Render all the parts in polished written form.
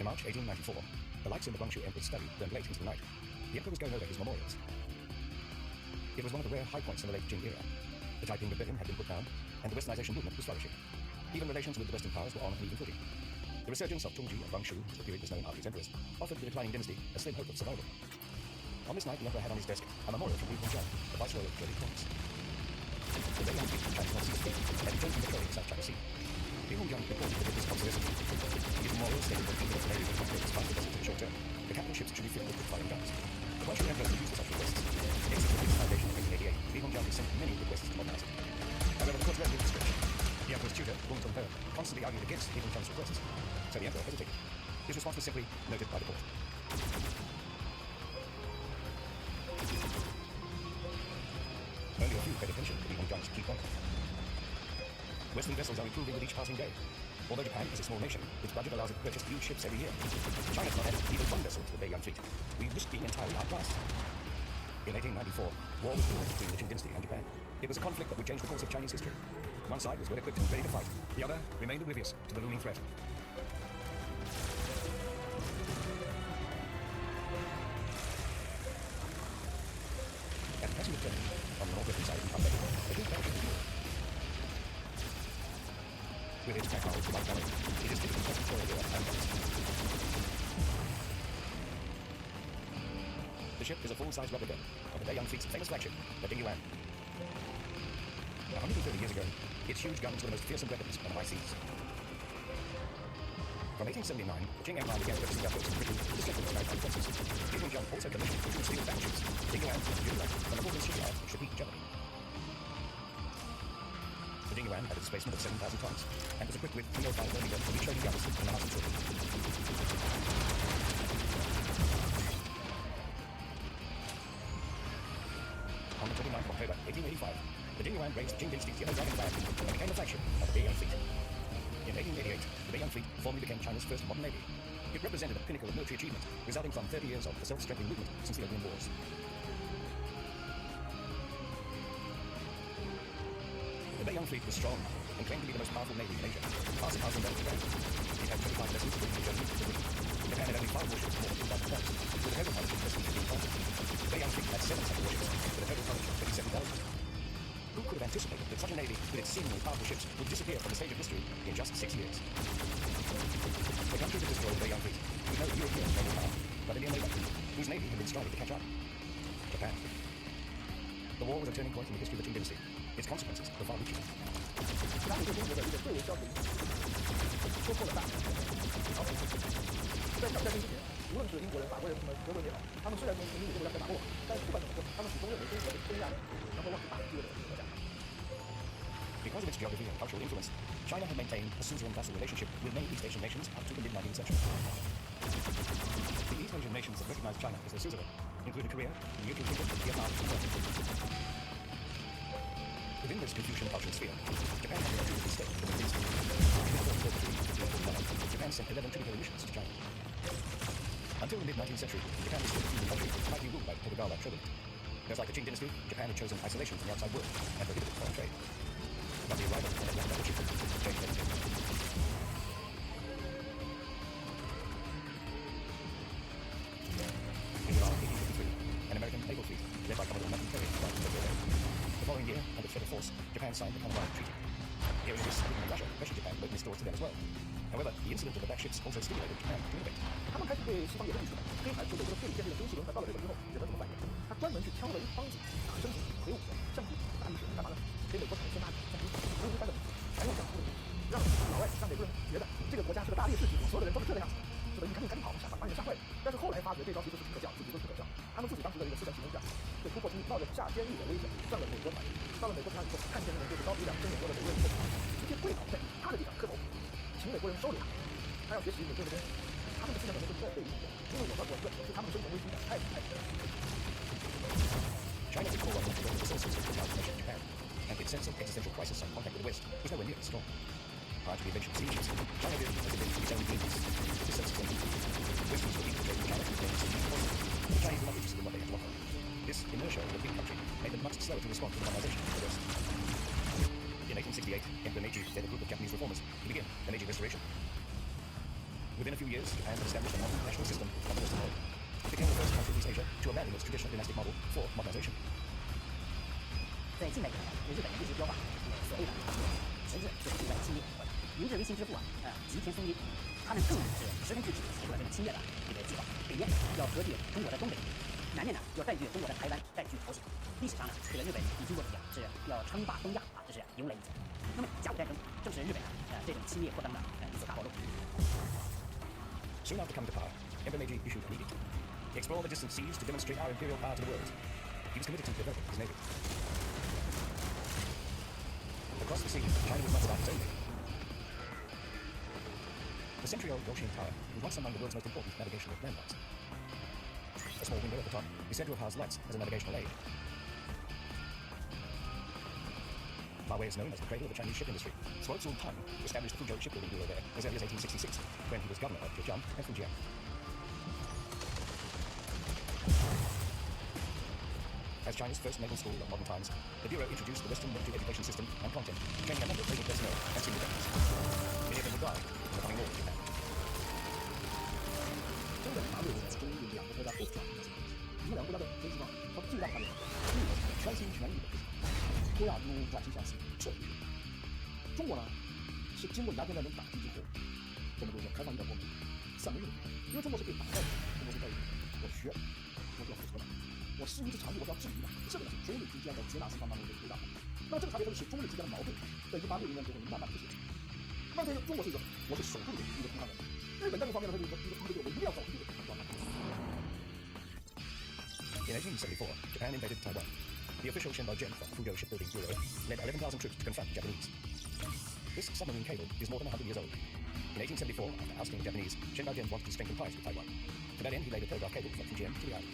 In March 1894, the lights in the Guangxu Emperor's study burned late into the night. The emperor was going over his memorials. It was one of the rare high points in the late Jing era. The Taiping Rebellion had been put down, and the westernization movement was flourishing. Even relations with the Western powers were on an even footing. The resurgence of Tongji and Guangxu, the period was known after its emperors, offered the declining dynasty a slim hope of survival. On this night, the emperor had on his desk a memorial from Li Hongzhang, the viceroy of Jodi Province. The very young fleet of Chinese North Sea Fleet had returned from patrolling the South China Sea. Li Hongzhang reported that it was obsolescence. His memorial stated that even if the Navy would not take despite the vessels in the short term, the capital ships should be fitted with quick-firing guns. The Guangxu emperor refused to such requests. Exit the Peace Foundation in 1888, Li Hongzhang had sent many requests to modernize it. However, the court's revenue was stretched. The emperor's tutor, Wang Tonghe, constantly argued against Li Hongzhang's requests, so the emperor hesitated. His response was simply noted by the court. Only a few paid attention to Li Hongzhang's key point. Western vessels are improving with each passing day. Although Japan is a small nation, its budget allows it to purchase huge ships every year. China's not added even one vessel to the Beiyang fleet. We risk being entirely outclassed. In 1894, war was brewing between the Qing dynasty and Japan. It was a conflict that would change the course of Chinese history. One side was well equipped and ready to fight. The other remained oblivious to the looming threat. At the passing of Germany, on the northwestern side of the Bay, a big battleship was built. With its tack hulls white colored, it is typical of Victoria era and guns. The ship is a full-size replica of the Beiyang fleet's famous flagship, the Dingyuan. 130 years ago, its huge guns were the most fearsome weapons on the high seas. From 1879, the Qing Empire began purchasing efforts in Britain to strengthen its maritime defenses. Li Hongzhang also commissioned two steel battleships, Dingyuan and Yunnan, from the Northern shipyard in Shipik, Germany. The Dingyuan had a displacement of 7,000 tons and was equipped with 305mm heavy trading guns and a howitzer. On the 29th of October 1885, the Dingyuan raised Qing dynasty's yellow dragon flag and became the flagship of the Beiyang fleet. In 1888, the Beiyang fleet formally became China's first modern navy. It represented a pinnacle of military achievement, resulting from 30 years of the self-strengthening movement since the Opium Wars. The Beiyang fleet was strong and claimed to be the most powerful navy in Asia, far surpassing that of Japan. It had 25 vessels from Germany to Britain. Japan had only 5 warships more than 2,000 tons, with a total tonnage of less than 15,000. The Beiyang fleet had 7 such warships, with a total tonnage of 27,000. Who could have anticipated that such a navy, with its seemingly powerful ships, would disappear from the stage of history in just 6 years? The country that destroyed the Beiyang fleet was no European naval power, but a near neighbor, whose navy had been striving to catch up: Japan. The war was a turning point in the history of the Qing dynasty. Its consequences were far-reaching. 当时中国的一个最为消极，说破了大然后在这场战争之前，无论是英国人、法国人什么德国人也好，他们虽然从民主国家开始打过，但是不管怎么说，他们始终认为中国是东亚能够望其大地位的国家。Because of its geography and cultural influence, China had maintained a suzerain vassal relationship with many East Asian nations up to the mid-19th century. The East Asian nations that recognized China as their suzerain included Korea, the European Kingdom, Vietnam, and Turkey. Within this Confucian cultural sphere, Japan had a tributary state to the dynasty. Japan sent 11 tributary missions to China. Until the mid-19th century, Japan was still a feudal country, lightly ruled by the Tokugawa shogun. Just like the Qing dynasty, Japan had chosen isolation from the outside world and prohibited foreign trade. But the arrival of the Atlantic battleship changed everything. In July 1853, an American naval fleet, led by Commodore Matthew Perry, arrived in Tokyo. The following year, under threat of force, Japan signed the Kanagawa Treaty. Hearing this, Britain and Russia pressured Japan to open its doors to them as well. However, the incident of the black ships also stimulated Japan to innovate. 他们开始对西方有了意识了，黑海是美国的最先进的蒸汽轮船到了日本之后，日本怎么反应？他专门去挑了一帮子打身体魁梧的相机大力士，干嘛呢？给美国产生大相机，无一般的还用相机的让老外让美国人觉得这个国家是个大劣势之国，所有的人都是这个样子，是吧？你赶紧跑，把你吓坏了。但是后来发觉这招其实是可笑，自己都是可笑。他们自己当时的这个思想形容下，对突破机冒着下监狱的危险向了美国反应。到了美国船上以后，看见的人就是高鼻梁、睁眼多的美国人以后，直接跪倒在他的地上磕头，请美国人收留他。他要学习美国人的东西，他们的思想可能是在背一点，因为我是他们生存危机感太厉害了。China was core one of the resources of the nation Japan, and its sense of existential crisis and contact with the West was nowhere near as strong. Prior to the invention of steam ships, China did as it did its own dreams. This sense of Westerners were eager to trade with China and gain its policy. The Chinese were not interested in what they had to offer. This inertia of the big country made them much slower to respond to the modernization of the West. In 1868, Emperor Meiji led a group of Japanese reformers to begin the Meiji Restoration. Within a few years, Japan had established a multinational system of the Western world. It became the first country in East Asia to abandon its traditional dynastic model for modernization. 在近代以来，日本的日式标榜所谓的实质就是对外侵略。明治维新之父吉田松阴，他们更是十分具体提出了这个侵略的这个计划。北面要割据中国的东北，南面呢要占据中国的台湾，占据朝鲜。历史上呢，这个日本与中国比较是要称霸东亚这是由来已久。那么甲午战争正是日本这种侵略扩张的一次大暴露。Soon after coming to power, Emperor Meiji issued an edict. He explored the distant seas to demonstrate our imperial power to the world. He was committed to developing his navy. Across the sea, China was not without its own navy. The century-old Yoshing Tower was once among the world's most important navigational landmarks. A small window at the top is said to have housed lights as a navigational aid. Huawei is known as the cradle of the Chinese ship industry. Suozun Tang established the Fuzhou shipbuilding bureau there as early as 1866, when he was governor of Zhejiang and Fujian. As China's first naval school of modern times, the bureau introduced the Western military education system and content, training a number of naval personnel and senior veterans. Many of them would die in the coming war with Japan. 中日1860年中印两个国家都主要的因为两个国家的真希望和最大的目的是全心全意的都要用转型向西撤离。中国呢是经过鸦片战争打击之后，中国就是开放一点国门，散门运动，因为中国是被打败的，中国是在我学，我是要负责的，我施于之强度我是要质疑的，这个是中日之间的接纳西方当中的最大的。那么这个差别就是中日之间的矛盾，在1860年之后慢慢凸显。那么中国是一个我是守住的一个通商人，日本在这方面呢，它就是一个我一定要守住的通商人。In 1874, Japan invaded Taiwan. The official Shenbao Gen from Fuzhou Shipbuilding Bureau led 11,000 troops to confront the Japanese. This submarine cable is more than 100 years old. In 1874, after ousting the Japanese, Shenbao Gen wanted to strengthen ties with Taiwan. To that end, he laid a telegraph cable from Fujian to the island.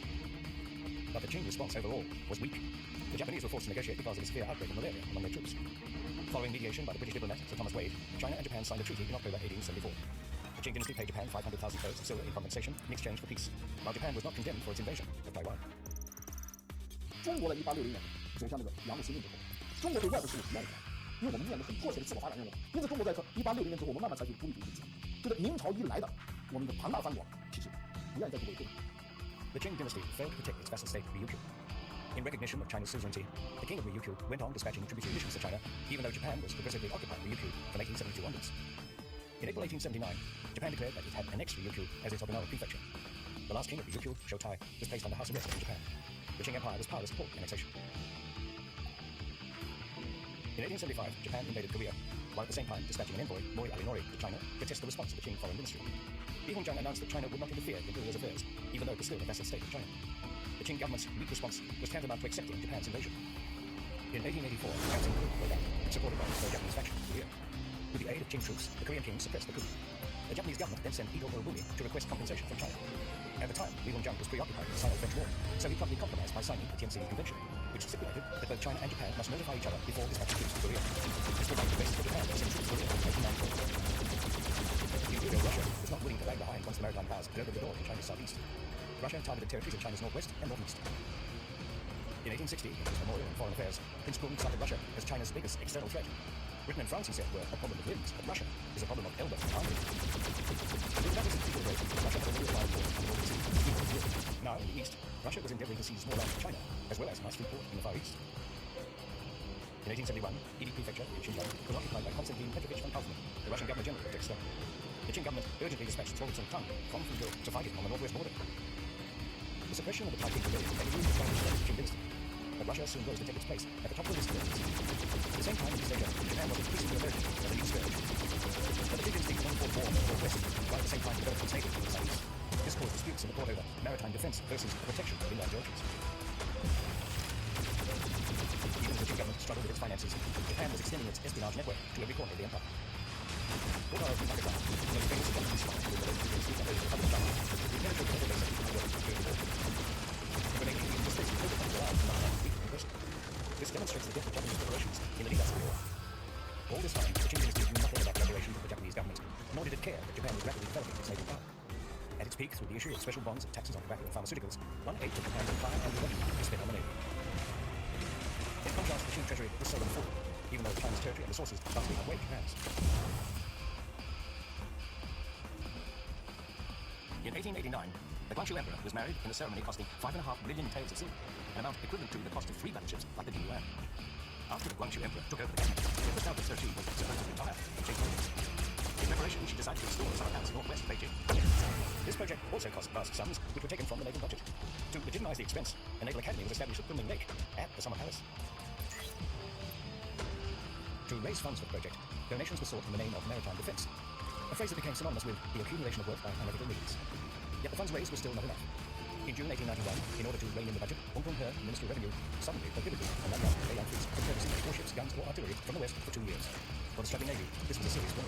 But the Qing response overall was weak. The Japanese were forced to negotiate because of a severe outbreak of malaria among their troops. Following mediation by the British diplomat Sir Thomas Wade, China and Japan signed a treaty in October 1874. The Qing dynasty paid Japan 500,000 cloves of silver in compensation in exchange for peace, while Japan was not condemned for its invasion of Taiwan. 中国在1860年走向这个洋务新政之后，中国对外部事务依赖起来，因为我们面临很迫切的自我发展任务，因此中国在1860年之后，我们慢慢采取独立主义政策，这个明朝以来的我们的庞大藩国体制不愿意再去维护。The Qing dynasty failed to protect its vassal state, Ryukyu. In recognition of China's suzerainty, the king of Ryukyu went on dispatching tributary missions to China, even though Japan was progressively occupying Ryukyu from 1872 onwards. In April 1879, Japan declared that it had annexed Ryukyu as its Okinawa prefecture. The last king of Ryukyu, Shotai, was placed under house arrest in Japan. The Qing Empire was powerless to halt annexation. In 1875, Japan invaded Korea, while at the same time dispatching an envoy, Mori Arinori, to China to test the response of the Qing foreign ministry. Li Hongzhang announced that China would not interfere in Korea's affairs, even though it was still a vassal state of China. The Qing government's weak response was tantamount to accepting Japan's invasion. In 1884, a Council coup broke out, supported by the pro-Japanese faction in Korea. With the aid of Qing troops, the Korean king suppressed the coup. The Japanese government then sent Ito Moribumi to request compensation from China. At the time, Li Hongzhang was preoccupied with the Sino-French War, so he promptly compromised by signing the Tientsin Convention, which stipulated that both China and Japan must notify each other before dispatching troops to Korea. This provided the basis for Japan to send troops to Korea in 1894. Imperial Russia was not willing to lag behind once the maritime powers had opened the door in China's southeast. Russia targeted territories in China's northwest and northeast. In 1860, in his memorial on foreign affairs, Prince Kung cited Russia as China's biggest external threat. Britain and France, he said, were a problem of limbs, but Russia is a problem of elbow and army. With that as its equal weight, Russia had a worldwide war on the Northern Sea, equal to Europe. Now, in the east, Russia was endeavoring to seize more land from China, as well as a nice free port in the Far East. In 1871, Idi Prefecture in Xinjiang was occupied by Konstantin Petrovich von Kaufmann, the Russian governor general of Turkestan. The Qing government urgently dispatched Suozun Tang from Fuzhou to fight it on the northwest border. The suppression of the Taiping Rebellion had renewed the struggle of the Qing dynasty, but Russia soon rose to take its place at the top of the list of enemies. At the same time in East Asia, Japan was increasingly emerging as a new scourge. But the big instinct won for war in the northwest, while at the same time developed its navy in the southeast. This caused disputes in the court over maritime defense versus the protection of inland territories. Even as the Qing government struggled with its finances, Japan was extending its espionage network to every corner of the empire. Although in Pakistan, the most famous Japanese spy who was the most of the Republic of China, who penetrated the base of the world during the war. When they came into space, they were This demonstrates the depth of Japanese preparations in the lead-up to the war. All this time, the Qing dynasty knew nothing about the operations of the Japanese government, nor did it care that Japan was rapidly developing its naval power. At its peak, through the issue of special bonds and taxes on tobacco and pharmaceuticals, 1/8 of Japan's entire annual revenue was spent on the navy. In contrast, the Qing treasury was seldom full, even though China's territory and resources vastly outweighed Japan's. 1889, the Guangxu Emperor was married in a ceremony costing 5.5 million taels of silver, an amount equivalent to the cost of 3 battleships like the Yuan. After the Guangxu Emperor took over the kingdom, Empress Dowager Cixi was supposed to retire from Qing. In preparation, she decided to restore the summer palace northwest of Beijing. This project also cost vast sums, which were taken from the naval budget. To legitimize the expense, a naval academy was established at Kunming Lake at the summer palace. To raise funds for the project, donations were sought in the name of maritime defense, a phrase that became synonymous with the accumulation of wealth by analytical means. Yet the funds raised were still not enough. In June 1891, in order to rein in the budget, Hong Kong He, Minister of Revenue, suddenly prohibited a number of Beiyang fleets from purchasing warships, guns, or artillery from the West for 2 years. For the struggling Navy, this was a serious blow.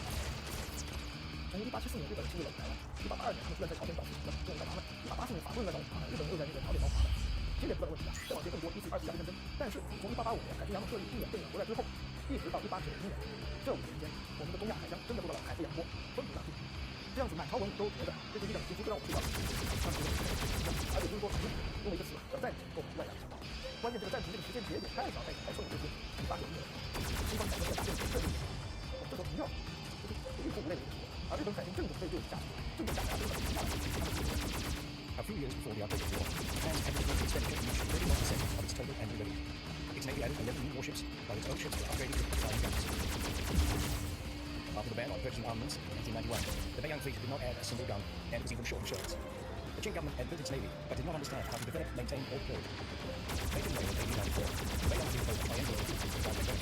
从1874年日本侵入了台湾，1882年他们突然在朝鲜搞事情，这种干嘛呢？1884年法国人来找我们日本又在这个朝鲜搞垮了。经典不断的问题啊，再往前更多，第一次二次鸦片战争。但是从1885年海军杨猛设立避免电影回来之后，一直到1891年，这5年间，我们的东亚海疆真的受到了海陆洋波风平浪静。这样子满朝文都觉得这是一场几乎就让我睡着了。他们觉得而且不是说用了一个词叫暂停购买外洋强盗。关键这个暂停这个时间节点太少太错了，就是1891年，西方改革在打建设这里，这时候停掉，就是欲哭无泪的。而日本海军正准备就有下去，正在打日本一大批他们进行。A few years before the outbreak of war, Japan had to expenditure reached 31% of its total annual revenue. Its navy added 11 new warships, while its own ships were upgraded with flying guns. After the ban on purchasing armaments in 1891, the Beiyang fleet did not add a single gun, and it was even short of shells. The Qing government had built its navy, but did not understand how to develop, maintain, or deploy it. Late in May of 1894, the Beiyang fleet posed a triangular defeat to South Korea.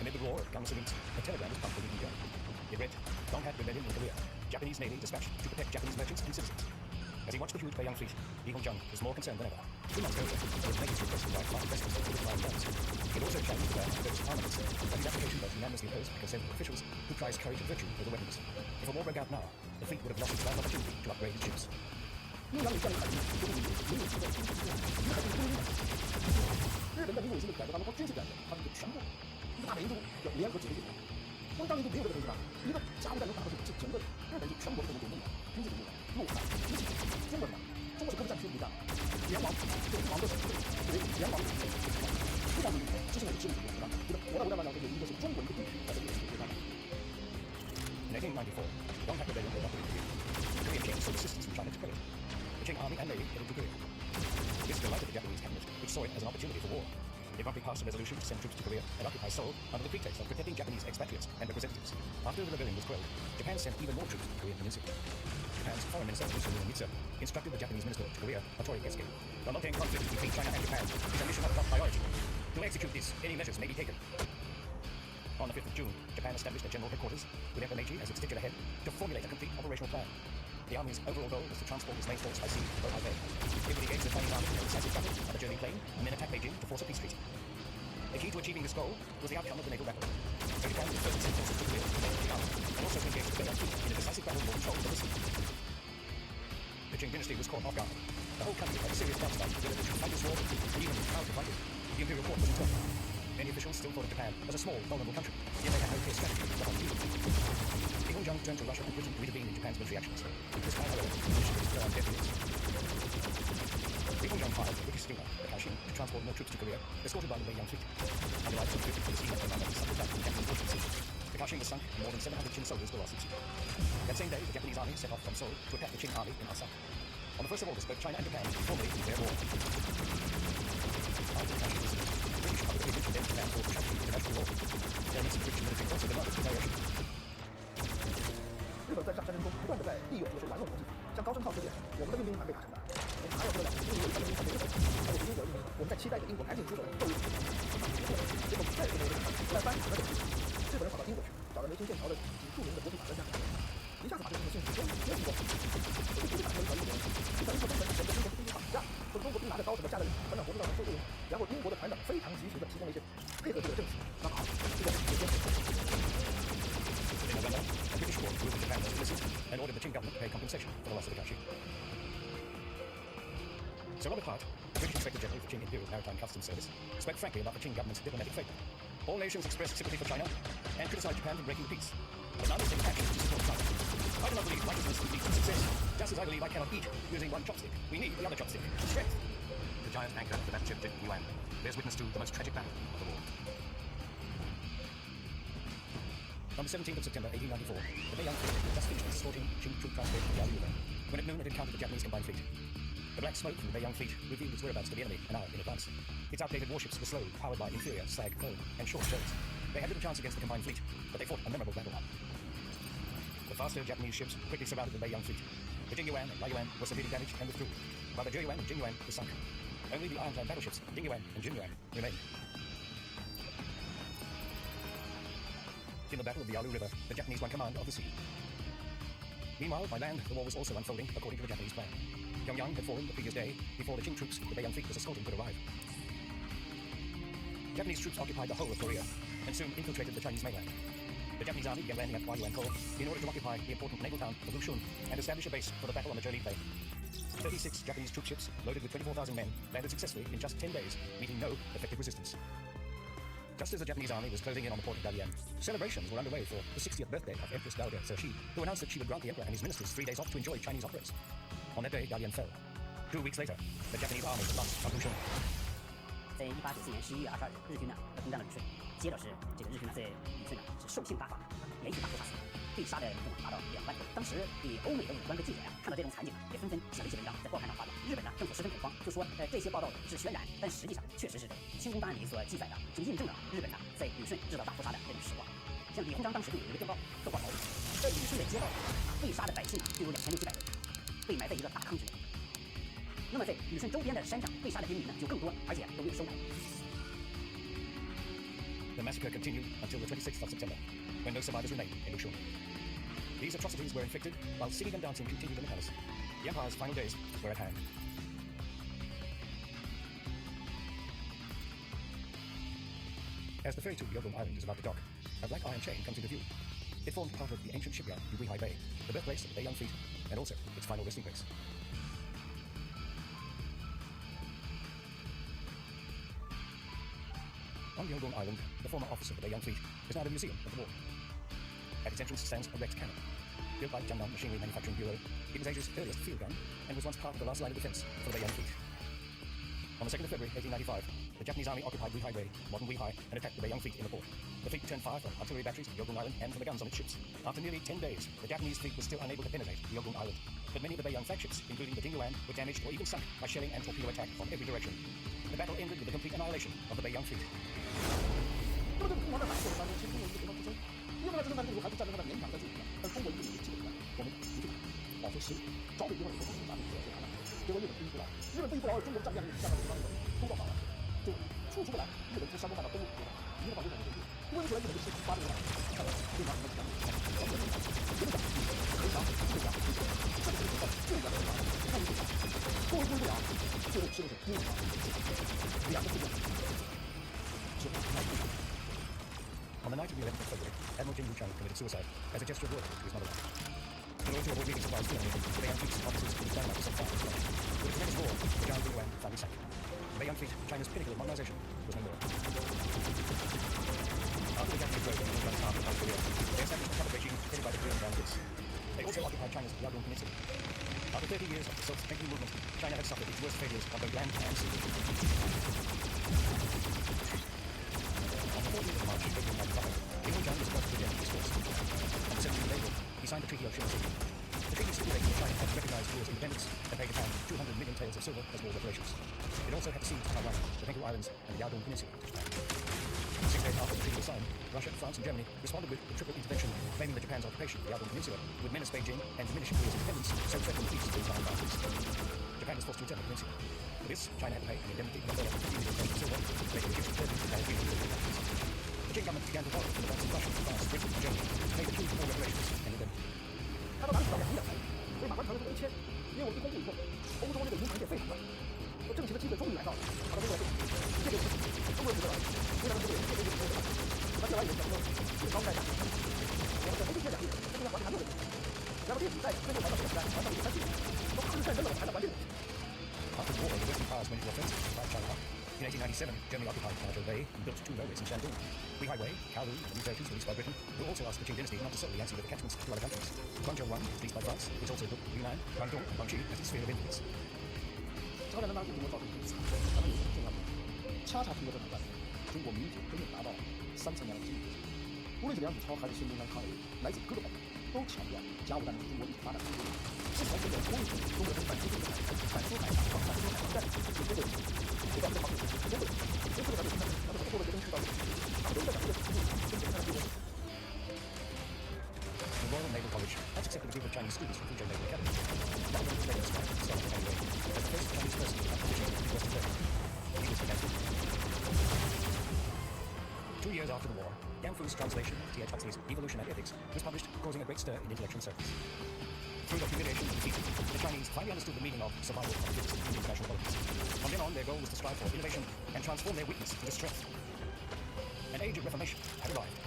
Amid the roar of gun salutes, a telegram was pumped from Lee Jong. It read, "Donghat rebellion in Korea. Japanese navy dispatched to protect Japanese merchants and citizens." As he watched the huge Beiyang fleet, Lee Hong-jung was more concerned than ever. 2 months earlier, he was making requests to write 5 vessels with flying guns. He also challenged the ban on purchasing armaments, but his application was unanimously opposed by conservative officials who prized courage and virtue over weapons. If a war broke out now, the fleet would have lost its last opportunity to upgrade its ships. 阴阳里建立海军，决定民主制的军事力量，一个海军攻击日本的民主制的改革当中，军事改革，他们就全部一个大的民族要联合解决这个。光当民族没有这个东西吧，一个甲午战争打过去，是整个日本就全国的民主军事力量，陆海一起，中国人嘛，中国是跟不上去不干，联王就王的为联王非常有知性的知识力量，觉得我的这个一个是中国一个地区，而且也是国家。In 1894, Donghat rebellion was operated in Korea. Korean kings sought assistance from China to quell it. The Qing army and navy headed to Korea. This delighted the Japanese cabinet, which saw it as an opportunity for war. It promptly passed a resolution to send troops to Korea and occupy Seoul under the pretext of protecting Japanese expatriates and representatives. After the rebellion was quelled, Japan sent even more troops to the Korean peninsula. Japan's foreign minister, Mitsu, instructed the Japanese minister to Korea, Hattori Keisuke, the long-term conflict between China and Japan is a mission of top priority. To execute this, any measures may be taken. On the 5th of June, Japan established a general headquarters, with Emperor Meiji as its titular head, to formulate a complete operational plan. The army's overall goal was to transport its main force by sea or by bay. It would engage the Chinese army in a decisive battle on the Jilin Plain, and then attack Beijing to force a peace treaty. The key to achieving this goal was the outcome of the naval battle. So Japan was first sent forces to Korea to protect the army, and also to engage the Beiyang fleet in a decisive battle for control of the sea. The Qing dynasty was caught off guard. The whole country had a serious doubt about whether they should fight this war, and even how to fight it. The imperial court was in trouble. Many officials still thought of Japan as a small, vulnerable country, yet they had no clear strategy to fight the Lee Hong-jung turned to Russia and Britain to intervene in Japan's military actions. This time, however, the initiative fell on deaf ears. Lee Hong-jung hired a British steamer, the Kaohsiung, to transport more troops to Korea, escorted by the Beiyang fleet. Under lights of the steamer commander suffered back from Japanese warships. The Kaohsiung was sunk, and more than 700 Qing soldiers were lost at sea. That same day, the Japanese army set off from Seoul to attack the Qing army in Assam. On the 1st of August, both China and Japan formally declared war. After the Kaohsiung incident, the British public opinion condemned Japan for tragedy international law. Elements of the British military also demanded retaliation. 日本在战争中不断的在利用这个玩弄国际法，像高升号事件，我们的运兵团被打成的，我们还有这个2英国的兵团被日本，还有英国的运兵，我们在期待着英国赶紧出手斗日，结果再也没有这个，在翻船的时候，日本人跑到英国去，找了梅津剑桥的几著名的国际法专家，一下子把这个信息都没听过，这个不是打成一条英国人，一条英国人整个英国是兵法架，说中国兵拿着刀什么架在船长脖子上收队员，然后英国的船长非常及时的提供了一些配合这个证词，那好，这个时间。In November, a British court ruled that Japan was innocent and ordered the Qing government to pay compensation for the loss of the Kaohsiung. Sir Robert Hart, the British Inspector General for Qing Imperial Maritime Customs Service, spoke frankly about the Qing government's diplomatic failure. All nations expressed sympathy for China and criticized Japan for breaking the peace. But none has taken action to support China. I do not believe righteousness leads to success, just as I believe I cannot eat using one chopstick. We need the other chopstick. Strength! The giant anchor of the battleship Yuan bears witness to the most tragic battle of the war. From On the 17th of September 1894, the Beiyang fleet had just finished escorting Qing troop transport to the Yalu River, when at noon it encountered the Japanese combined fleet. The black smoke from the Beiyang fleet revealed its whereabouts to the enemy an hour in advance. Its outdated warships were slow, powered by inferior slag foam and short shells. They had little chance against the combined fleet, but they fought a memorable battle. The faster Japanese ships quickly surrounded the Beiyang fleet. The Jingyuan and Laiyuan were severely damaged and withdrew, while the Zheyuan and Jingyuan were sunk. Only the ironclad battleships Dingyuan and Jinyuan remained. In the Battle of the Yalu River, the Japanese won command of the sea. Meanwhile, by land, the war was also unfolding according to the Japanese plan. Pyongyang had fallen the previous day before the Qing troops the Beiyang fleet was escorting could arrive. Japanese troops occupied the whole of Korea and soon infiltrated the Chinese mainland. The Japanese army began landing at Huayuan in order to occupy the important naval town of Lushun and establish a base for the battle on the Zhili Plain. 36 Japanese troop ships loaded with 24,000 men landed successfully in just 10 days, meeting no effective resistance. Just as the Japanese army was closing in on the port of Dalian, celebrations were underway for the 60th birthday of Empress Dowager Cixi, who announced that she would grant the emperor and his ministers 3 days off to enjoy Chinese operas. On that day, Dalian fell. 2 weeks later, the Japanese army advanced on Lushun. 在1894年11月22日，日军呢攻占了旅顺，接着是这个日军呢在旅顺呢是兽性大发，连续大屠杀死，被杀的人众达到2万多。当时欧美的武官和记者呀看到这种惨景呢，也纷纷写了一些文章在报刊上发表。日本呢政府十分恐慌，就说这些报道是渲染，但实际上确实是清宫档案里所记载的，就印证了日本呢在旅顺制造大屠杀的这种实话。像李鸿章当时就有一个电报特挂头，在旅顺的街道被杀的百姓呢就有2700人，被埋在一个大坑之内。 那么在旅顺周边的山上被杀的兵民呢就更多，而且都没有收埋。The massacre continued until the 26th of September, when no survivors remained in Lushun. These atrocities were inflicted while singing and dancing continued in the palace. The empire's final days were at hand. As the ferry to Yogum Island is about to dock, a black iron chain comes into view. It formed part of the ancient shipyard in Weihai Bay, the birthplace of the Beiyang fleet, and also its final resting place. On Yogong Island, the former office of the Beiyang fleet is now the Museum of the War. At its entrance stands a wrecked cannon. Built by Jiangnan Machinery Manufacturing Bureau, it was Asia's earliest field gun and was once part of the last line of defense for the Beiyang fleet. On the 2nd of February 1895, the Japanese army occupied Weihai Bay, modern Weihai, and attacked the Beiyang fleet in the port. The fleet returned fire from artillery batteries at Yogong Island and from the guns on its ships. After nearly 10 days, the Japanese fleet was still unable to penetrate Yogong Island, but many of the Beiyang flagships, including the Dingyuan, were damaged or even sunk by shelling and torpedo attack from every direction. The battle ended with the complete annihilation of the Beiyang fleet. 那么这个疯狂的打过程当中，其实中国一个非常之深。因为呢，这场战争还是战争它的勉强在进行的，但中国一个基本的，我们不去打，保持实力，找北地方有个打的结果结果日本不依不饶，日本不依不饶，中国战将领下到地方的都到打了，就出不来，日本从山东半岛东路一个到日本的地，温出来日本就吃发这个打，看到对方什么讲，完全没讲，真的讲，没讲，没讲，这个是到就在这里，看你讲，作为不依不饶，最后吃的是优强，两个事件，是吧？ On the night of the 11th of February, Admiral Jin Wuchang committed suicide as a gesture of loyalty to his motherland. In order to avoid leaving supplies to the enemy, the Beiyang fleet's officers and dynamite set fire to the fleet. With a tremendous roar, the giant Dingyuan finally sank. The Beiyang fleet, China's pinnacle of modernization, was no more. After the Japanese rode in the Northern half of South Korea, they established a covered regime headed by the Korean Grand Prince. They also occupied China's Yadong Peninsula. After 30 years of the self-strengthening movement, China had suffered its worst failures on both land and sea. On the 14th of March 1895, Jin Wuchang was brought to the Japanese force. On the 17th of April, he signed the Treaty of Shimonoseki. The treaty stipulated that China had to recognize Korea's independence and pay Japan 200 million taels of silver as war reparations. It also had to cede Taiwan, the Penghu Islands, and the Yadong Peninsula to Japan. 6 days after the treaty was signed, Russia, France, and Germany responded with the triple intervention, claiming that Japan's occupation of the Yadong Peninsula would menace Beijing and diminish Korea's independence, so threatening peace to its nine boundaries. Japan was forced to return the peninsula. For this, China had to pay an indemnity of $50 million of silver, making the Egyptian turning to pay $3 million. The Qing government began to borrow from the banks of Russia, France, Britain, and Germany to pay the huge war reparations and indemnity. 他到哪里找两两来？所以马关条约这么一签，因为我们一公布以后，欧洲那个银行业非常乱，挣钱的机会终于来到了，他到中国来做，这个中国人觉得，非常的不对，这个就是他将来有讲说，这个高利贷价，我们在没这两亿，这个要还还6个亿，然后这笔债最后还到多少？还到3亿，都抗日战争了，还到还这个。After the war, the Western powers went into offensive to fight China. In 1897, Germany occupied Tarjo Bay and built 2 railways in Shandong. Weihai Way, Kowloon, and these versions released by Britain, who also asked the Qing dynasty not to sell the Yangtze River catchments to other countries. Guangzhou 1 was leased by France, which also built Yunnan, Guangdong, and Guangxi as its sphere of influence. 朝鲜战争对中国造成很惨，他们有什么重要的？恰恰通过这场战争，中国民主真正达到3层样的经济。不无论是梁启超还是新中山抗日，来自各个方面，都强调甲午战争是中国历史发展的一部分。这条是在中日中国人反苏海战、反苏海防战是中国人，不断的防止是中国人，所以这个咱们做了决定是到底，他们都在讲这个跟这个对。 The Royal Naval College has accepted a group of Chinese students from Fuzhou Naval Academy. One of them was later described, Scholar Tang Wei, as the first Chinese person to have position in Western China. He was defensive. 2 years after the war, Yang Fu's translation of T.H. Huxley's Evolution and Ethics was published, causing a great stir in intellectual circles. Through the humiliation and defeat, the Chinese finally understood the meaning of survival of conflicts in international politics. From then on, their goal was to strive for innovation and transform their weakness into strength. An age of reformation had arrived.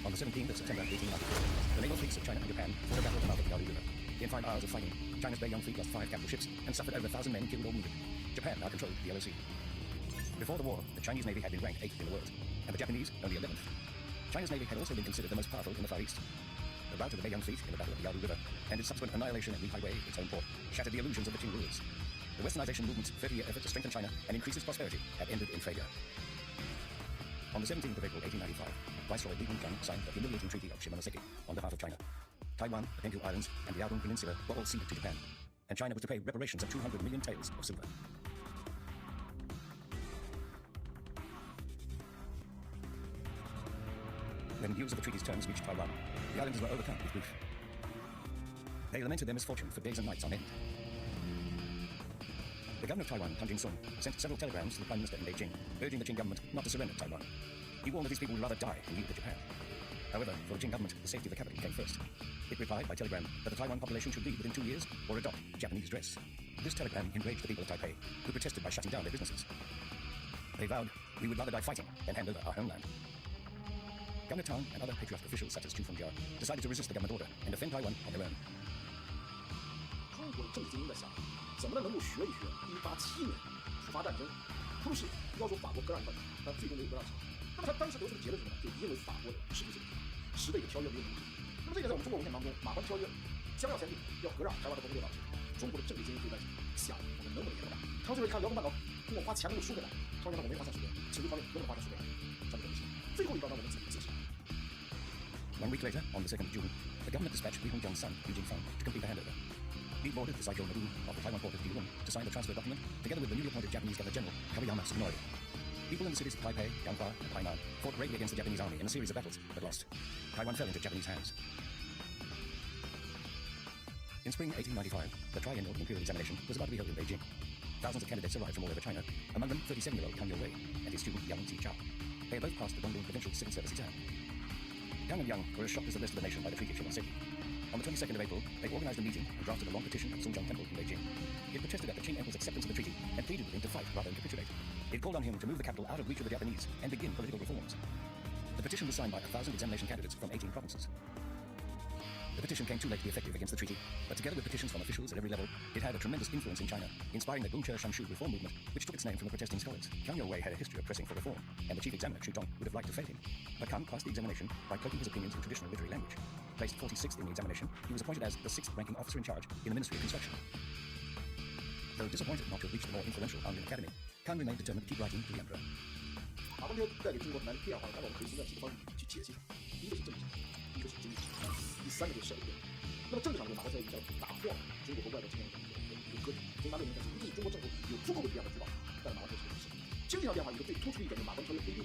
On the 17th of September 1894, the naval fleets of China and Japan fought a battle at the mouth of the Yalu River. In 5 hours of fighting, China's Beiyang fleet lost 5 capital ships and suffered over 1,000 men killed or wounded. Japan now controlled the Yellow Sea. Before the war, the Chinese Navy had been ranked 8th in the world, and the Japanese only 11th. China's Navy had also been considered the most powerful in the Far East. The rout of the Beiyang fleet in the Battle of the Yalu River and its subsequent annihilation at Weihai Wei, its own port, shattered the illusions of the Qing rulers. The Westernization movement's 30-year effort to strengthen China and increase its prosperity had ended in failure. On the 17th of April 1895, Viceroy Li Hongzhang signed the humiliating Treaty of Shimonoseki on behalf of China. Taiwan, the Penghu Islands, and the Liaodong Peninsula were all ceded to Japan, and China was to pay reparations of 200 million taels of silver. When news of the treaty's terms reached Taiwan, the islanders were overcome with grief. They lamented their misfortune for days and nights on end. The governor of Taiwan, Tang Jinsong, sent several telegrams to the Prime Minister in Beijing, urging the Qing government not to surrender Taiwan. He warned that these people would rather die than yield to Japan. However, for the Qing government, the safety of the capital came first. It replied by telegram that the Taiwan population should leave within 2 years or adopt Japanese dress. This telegram enraged the people of Taipei, who protested by shutting down their businesses. They vowed, "We would rather die fighting than hand over our homeland." Governor Tang and other patriotic officials such as Chu Fengjia decided to resist the government order and defend Taiwan on their own. 中国的政治精英在想，怎么能够学一学1897年普法战争，普鲁士要求法国割让一半，但最终没有割让成。那么他当时得出的结论是什么呢？就因为法国的实质性问题，10的一个条约没有明确。那么这个在我们中国文献当中，马关条约将要签订，要割让台湾和东北岛。中国的政治精英就在想，我们能不能赢得了？他们最后一看辽东半岛通过花钱能够输回来，他说我没花钱输回来，其实方面根本花钱输回来，咱们东西。最后一招呢，我们自己自己。1 week later, on the 2nd of June, the government dispatched Li Hongzhang's son, Yu Jingfeng, to complete the handover. He ordered the Saijo Nadu of the Taiwan port of Dilun to sign the transfer document, together with the newly appointed Japanese Governor General, Kawayama Tsukunori. People in the cities of Taipei, Yanghua, and Hainan fought bravely against the Japanese army in a series of battles, but lost. Taiwan fell into Japanese hands. In spring 1895, the triennial imperial examination was about to be held in Beijing. Thousands of candidates arrived from all over China, among them 37-year-old Kang Youwei and his student Yang Zichao. They had both passed the Guangdong Provincial Civil Service exam. Kang and Yang were as shocked as the rest of the nation by the Treaty of Shimonoseki. On the 22nd of April, they organized a meeting and drafted a long petition at Songjiang Temple in Beijing. It protested at the Qing Emperor's acceptance of the treaty and pleaded with him to fight rather than capitulate. It called on him to move the capital out of reach of the Japanese and begin political reforms. The petition was signed by 1,000 examination candidates from 18 provinces. The petition came too late to be effective against the treaty, but together with petitions from officials at every level, it had a tremendous influence in China, inspiring the Gongche Shanshu reform movement, which took its name from the protesting scholars. Kang Youwei had a history of pressing for reform, and the chief examiner, Xu Tong, would have liked to fail him. But Kang passed the examination by cloaking his opinions in traditional literary language. Placed 46th in the examination, he was appointed as the 6th ranking officer in charge in the Ministry of Construction. Though disappointed not to have reached the more influential Anlin Academy, Kang remained determined to keep writing to the emperor. 马光天带给中国很大的变化，当然我们可以从这几个方面去解析它。一个是政治上，一个是经济上，第三个就是社会变化。那么政治上，马光天已经打破了中国和外国之间的一个割据。从他认为是，一是中国政府有足够的力量来主导，但是马光天是不是。经济上变化一个最突出的一点，就是马关条约规定，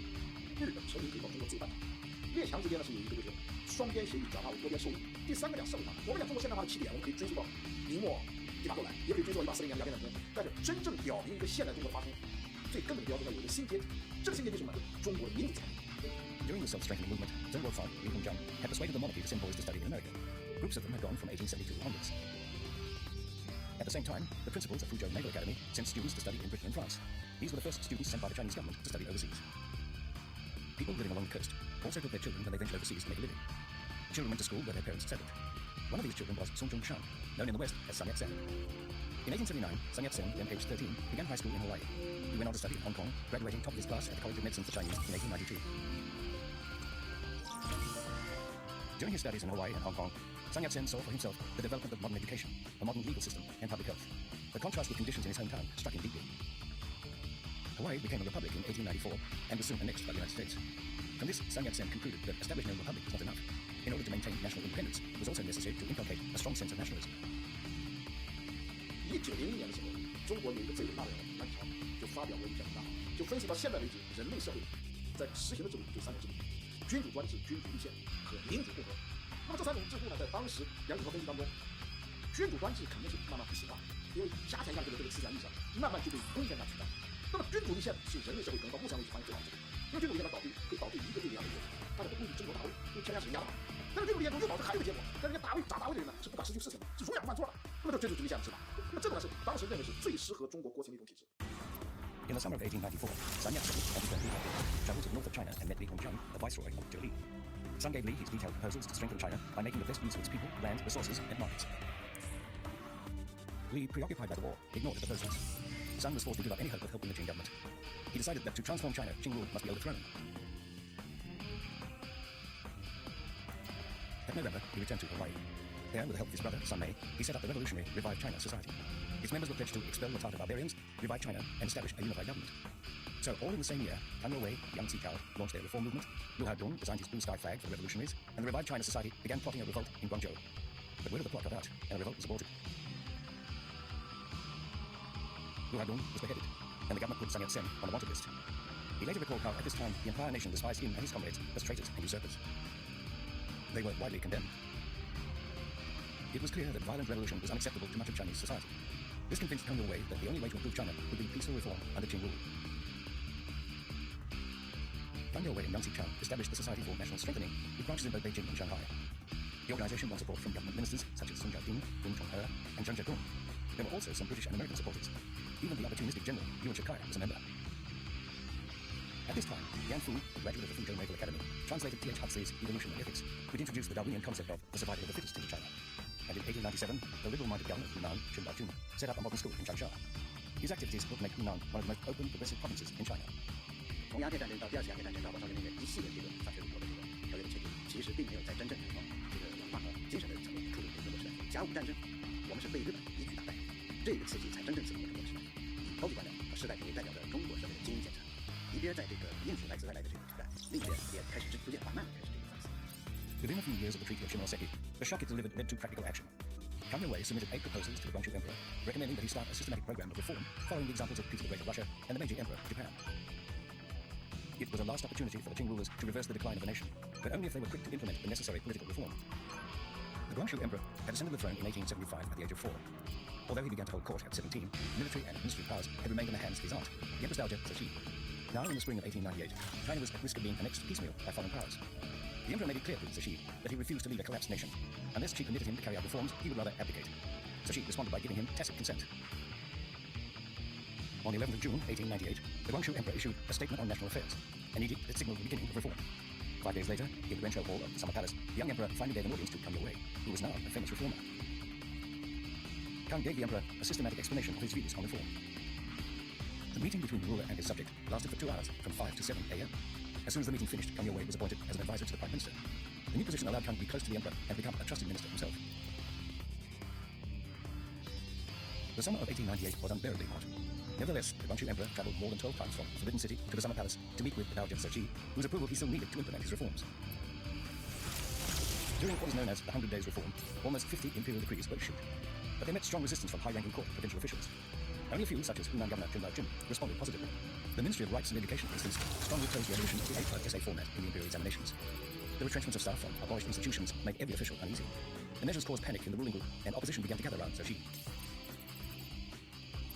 日本成民可以到中国自由办厂。列强之间呢是有一个就是双边协议转化为多边收益。第三个讲社会化，我们讲中国现代化的起点，我们可以追溯到明末1860来，也可以追溯到1840年鸦片战争。但是真正表明一个现代中国的发生，最根本的标志呢有一个新阶级，这个新阶级是什么？中国的民主参与。During the self-strengthening movement, Zheng Guofan, Li Hongzhang had persuaded the monarchy to send boys to study in America. Groups of them had gone from 1872 onwards. At the same time, the principals of Fuzhou Naval Academy sent students to study in Britain and France. These were the first students sent by the Chinese government to study overseas. People living along the coast also took their children when they ventured overseas to make a living. Children went to school where their parents settled. One of these children was Song Zhongshan, known in the West as Sun Yat-sen. In 1879, Sun Yat-sen, then aged 13, began high school in Hawaii. He went on to study in Hong Kong, graduating top of his class at the College of Medicine for Chinese in 1892. During his studies in Hawaii and Hong Kong, Sun Yat-sen saw for himself the development of modern education, a modern legal system, and public health. The contrast with conditions in his hometown struck him deeply. Hawaii became a republic in 1894 and was soon annexed by the United States. From this, Sun Yat-sen concluded that establishing a republic was not enough. In order to maintain national independence, it was also necessary to inculcate a strong sense of nationalism. 1901年的时候，中国有一个最伟大的人南朝就发表过一篇文章，就分析到现在为止人类社会在实行的制度就三种制度：君主专制、君主立宪和民主共和。那么这三种制度呢，在当时梁启超分析当中，君主专制肯定是慢慢不行了，因为家庭下这个思想意识慢慢就被封建化取代。那么君主立宪是人类社会可能到目前为止发现最好的制度，因为君主立宪它可以导致一个最良的结果，大家都攻击争夺大位，因为天下是人家的。但是君主立宪中又导致还有一个结果，但是人家大位的人呢是不敢失去事情的，是如养慢做的。那么这君主立宪是吧？那么这种呢是当时认为是最适合中国国情的一种体制。In the summer of 1894, Sun Yat-sen and his friend Li Hongzhang traveled to the north of China and met Li Hongzhang, the viceroy of Zhou Li. Sun gave Li his detailed proposals to strengthen China by making the best use of its people, land, resources, and markets. Li, preoccupied by the war, ignored the proposals. Sun was forced to give up any hope of helping the Qing government. He decided that to transform China, Qing rule must be overthrown. That November, he returned to Hawaii. There, with the help of his brother, Sun Mei, he set up the revolutionary Revive China Society. Its members were pledged to expel the Tartar barbarians, revive China, and establish a unified government. So, all in the same year, Kang Youwei, Yang Zichao launched their reform movement, Liu Haodong designed his blue sky flag for the revolutionaries, and the Revive China Society began plotting a revolt in Guangzhou. But word of the plot got out, and a revolt was aborted. Liu Haodong was beheaded, and the government put Sun Yat-sen on the wanted list. He later recalled how, at this time, the entire nation despised him and his comrades as traitors and usurpers. They were widely condemned. It was clear that violent revolution was unacceptable to much of Chinese society. This convinced Kang Youwei that the only way to improve China would be peaceful reform under Qing rule. Kang Youwei and Yang Zichao established the Society for National Strengthening, with branches in both Beijing and Shanghai. The organization won support from government ministers such as Sun Jiaoping, Ding Chonghe, and Zheng Zhegong. There were also some British and American supporters. Even the opportunistic general Yuan Shikai was a member. At this time, Yan Fu, a graduate of the Fuzhou Naval Academy, translated T.H. Huxley's Evolution and Ethics, which introduced the Darwinian concept of the survival of the fittest into China. And in 1897, the liberal-minded governor of Hunan, Chen Baojun, set up a modern school in Changsha. His activities helped make Hunan one of the most open, progressive provinces in China. 从鸦片战争到第二次鸦片战争到朝鲜战争一系列这个三学五国的这个条约的签订，其实并没有在真正从这个文化和精神的层面触动中国时代。甲午战争，我们是被日本一举打败，这个刺激才真正刺激了中国的时代。以高级官僚和士大夫为代表的中国社会的精英阶层，一边在这个应付来自外来的这个挑战，另一边也开始逐渐缓慢地开始这个反思。Within a few years of the Treaty of Shimonoseki, the shock it delivered led to practical action. Kang Youwei submitted 8 proposals to the Guangxu Emperor, recommending that he start a systematic program of reform following the examples of Peter the Great of Russia and the Meiji Emperor of Japan. It was a last opportunity for the Qing rulers to reverse the decline of the nation, but only if they were quick to implement the necessary political reform. The Guangxu Emperor had ascended the throne in 1875 at the age of 4. Although he began to hold court at 17, military and administrative powers had remained in the hands of his aunt, the Empress Dowager Cixi. Now, in the spring of 1898, China was at risk of being annexed piecemeal by foreign powers. The Emperor made it clear to Cixi that he refused to lead a collapsed nation. Unless she permitted him to carry out reforms, he would rather abdicate. Cixi responded by giving him tacit consent. On the 11th of June, 1898, the Guangxu Emperor issued a statement on national affairs, an edict that signaled the beginning of reform. 5 days later, in the Renshou Hall of the Summer Palace, the young emperor finally gave an audience to Kang Youwei, who was now a famous reformer. Kang gave the emperor a systematic explanation of his views on reform. The meeting between the ruler and his subject lasted for 2 hours, from 5 to 7 a.m. As soon as the meeting finished, Kang Youwei was appointed as an advisor to the Prime Minister. The new position allowed Kang to be close to the emperor and become a trusted minister himself. The summer of 1898 was unbearably hot. Nevertheless, the Guangxu Emperor traveled more than 12 times from the Forbidden City to the Summer Palace to meet with the Dowager Cixi, whose approval he still needed to implement his reforms. During what is known as the 100 Days Reform, almost 50 imperial decrees were issued, but they met strong resistance from high-ranking court and provincial officials. Only a few, such as Hunan Governor Zheng Baojun, responded positively. The Ministry of Rights and Education, for instance, strongly opposed the abolition of the A-type essay format in the imperial examinations. The retrenchments of staff from abolished institutions made every official uneasy. The measures caused panic in the ruling group, and opposition began to gather around Cixi.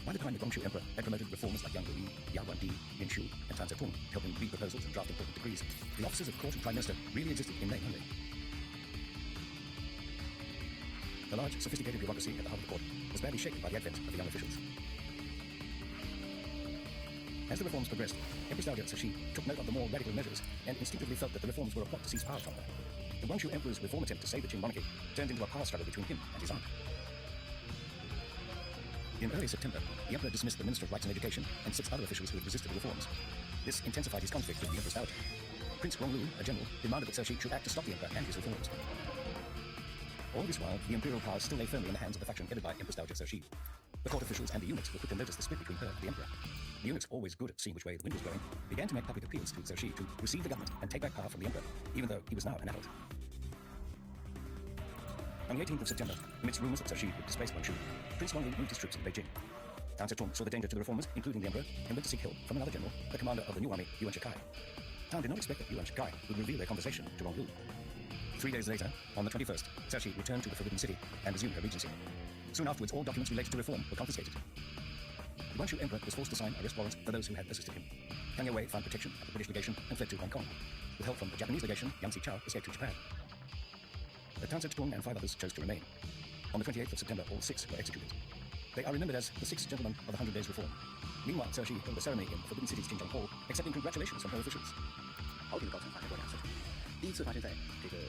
By the time the Guangxu Emperor had promoted reformers like Yang Ruyi, Yao Guandi, Yin Shu, and Tan Zedong, helping read proposals and draft important decrees, the offices of court and prime minister really existed in name only. The large, sophisticated bureaucracy at the heart of the court was badly shaken by the advent of the young officials. As the reforms progressed, Empress Dowager Cixi took note of the more radical measures and instinctively felt that the reforms were a plot to seize power from her. The Guangxu Emperor's reform attempt to save the Qing monarchy turned into a power struggle between him and his aunt. In early September, the Emperor dismissed the Minister of Rights and Education and 6 other officials who had resisted the reforms. This intensified his conflict with the Empress Dowager. Prince Ronglu, a general, demanded that Cixi should act to stop the Emperor and his reforms. All this while, the imperial powers still lay firmly in the hands of the faction headed by Empress Dowager Cixi. The court officials and the eunuchs were quick to notice the split between her and the Emperor. The eunuchs, always good at seeing which way the wind was blowing, began to make public appeals to Cixi to receive the government and take back power from the Emperor, even though he was now an adult. On the 18th of September, amidst rumors that Cixi would displace Guangxu, Prince Ronglu moved his troops into Beijing. Tan Zedong saw the danger to the reformers, including the Emperor, and went to seek help from another general, the commander of the new army, Yuan Shikai. Tan did not expect that Yuan Shikai would reveal their conversation to Ronglu. 3 days later, on the 21st, Cixi returned to the Forbidden City and resumed her regency. Soon afterwards, all documents related to reform were confiscated. The Guangxu Emperor was forced to sign arrest warrants for those who had assisted him. Kang Youwei found protection at the British legation and fled to Hong Kong. With help from the Japanese legation, Yang Zichao escaped to Japan. Tan Zedong and 5 others chose to remain. On the 28th of September, all 6 were executed. They are remembered as the 6 gentlemen of the 100 Days Reform. Meanwhile, Cixi held a ceremony in the Forbidden City's Jinjiang Hall, accepting congratulations from her officials. 朝廷的高层发生过2次，第一次发生在这个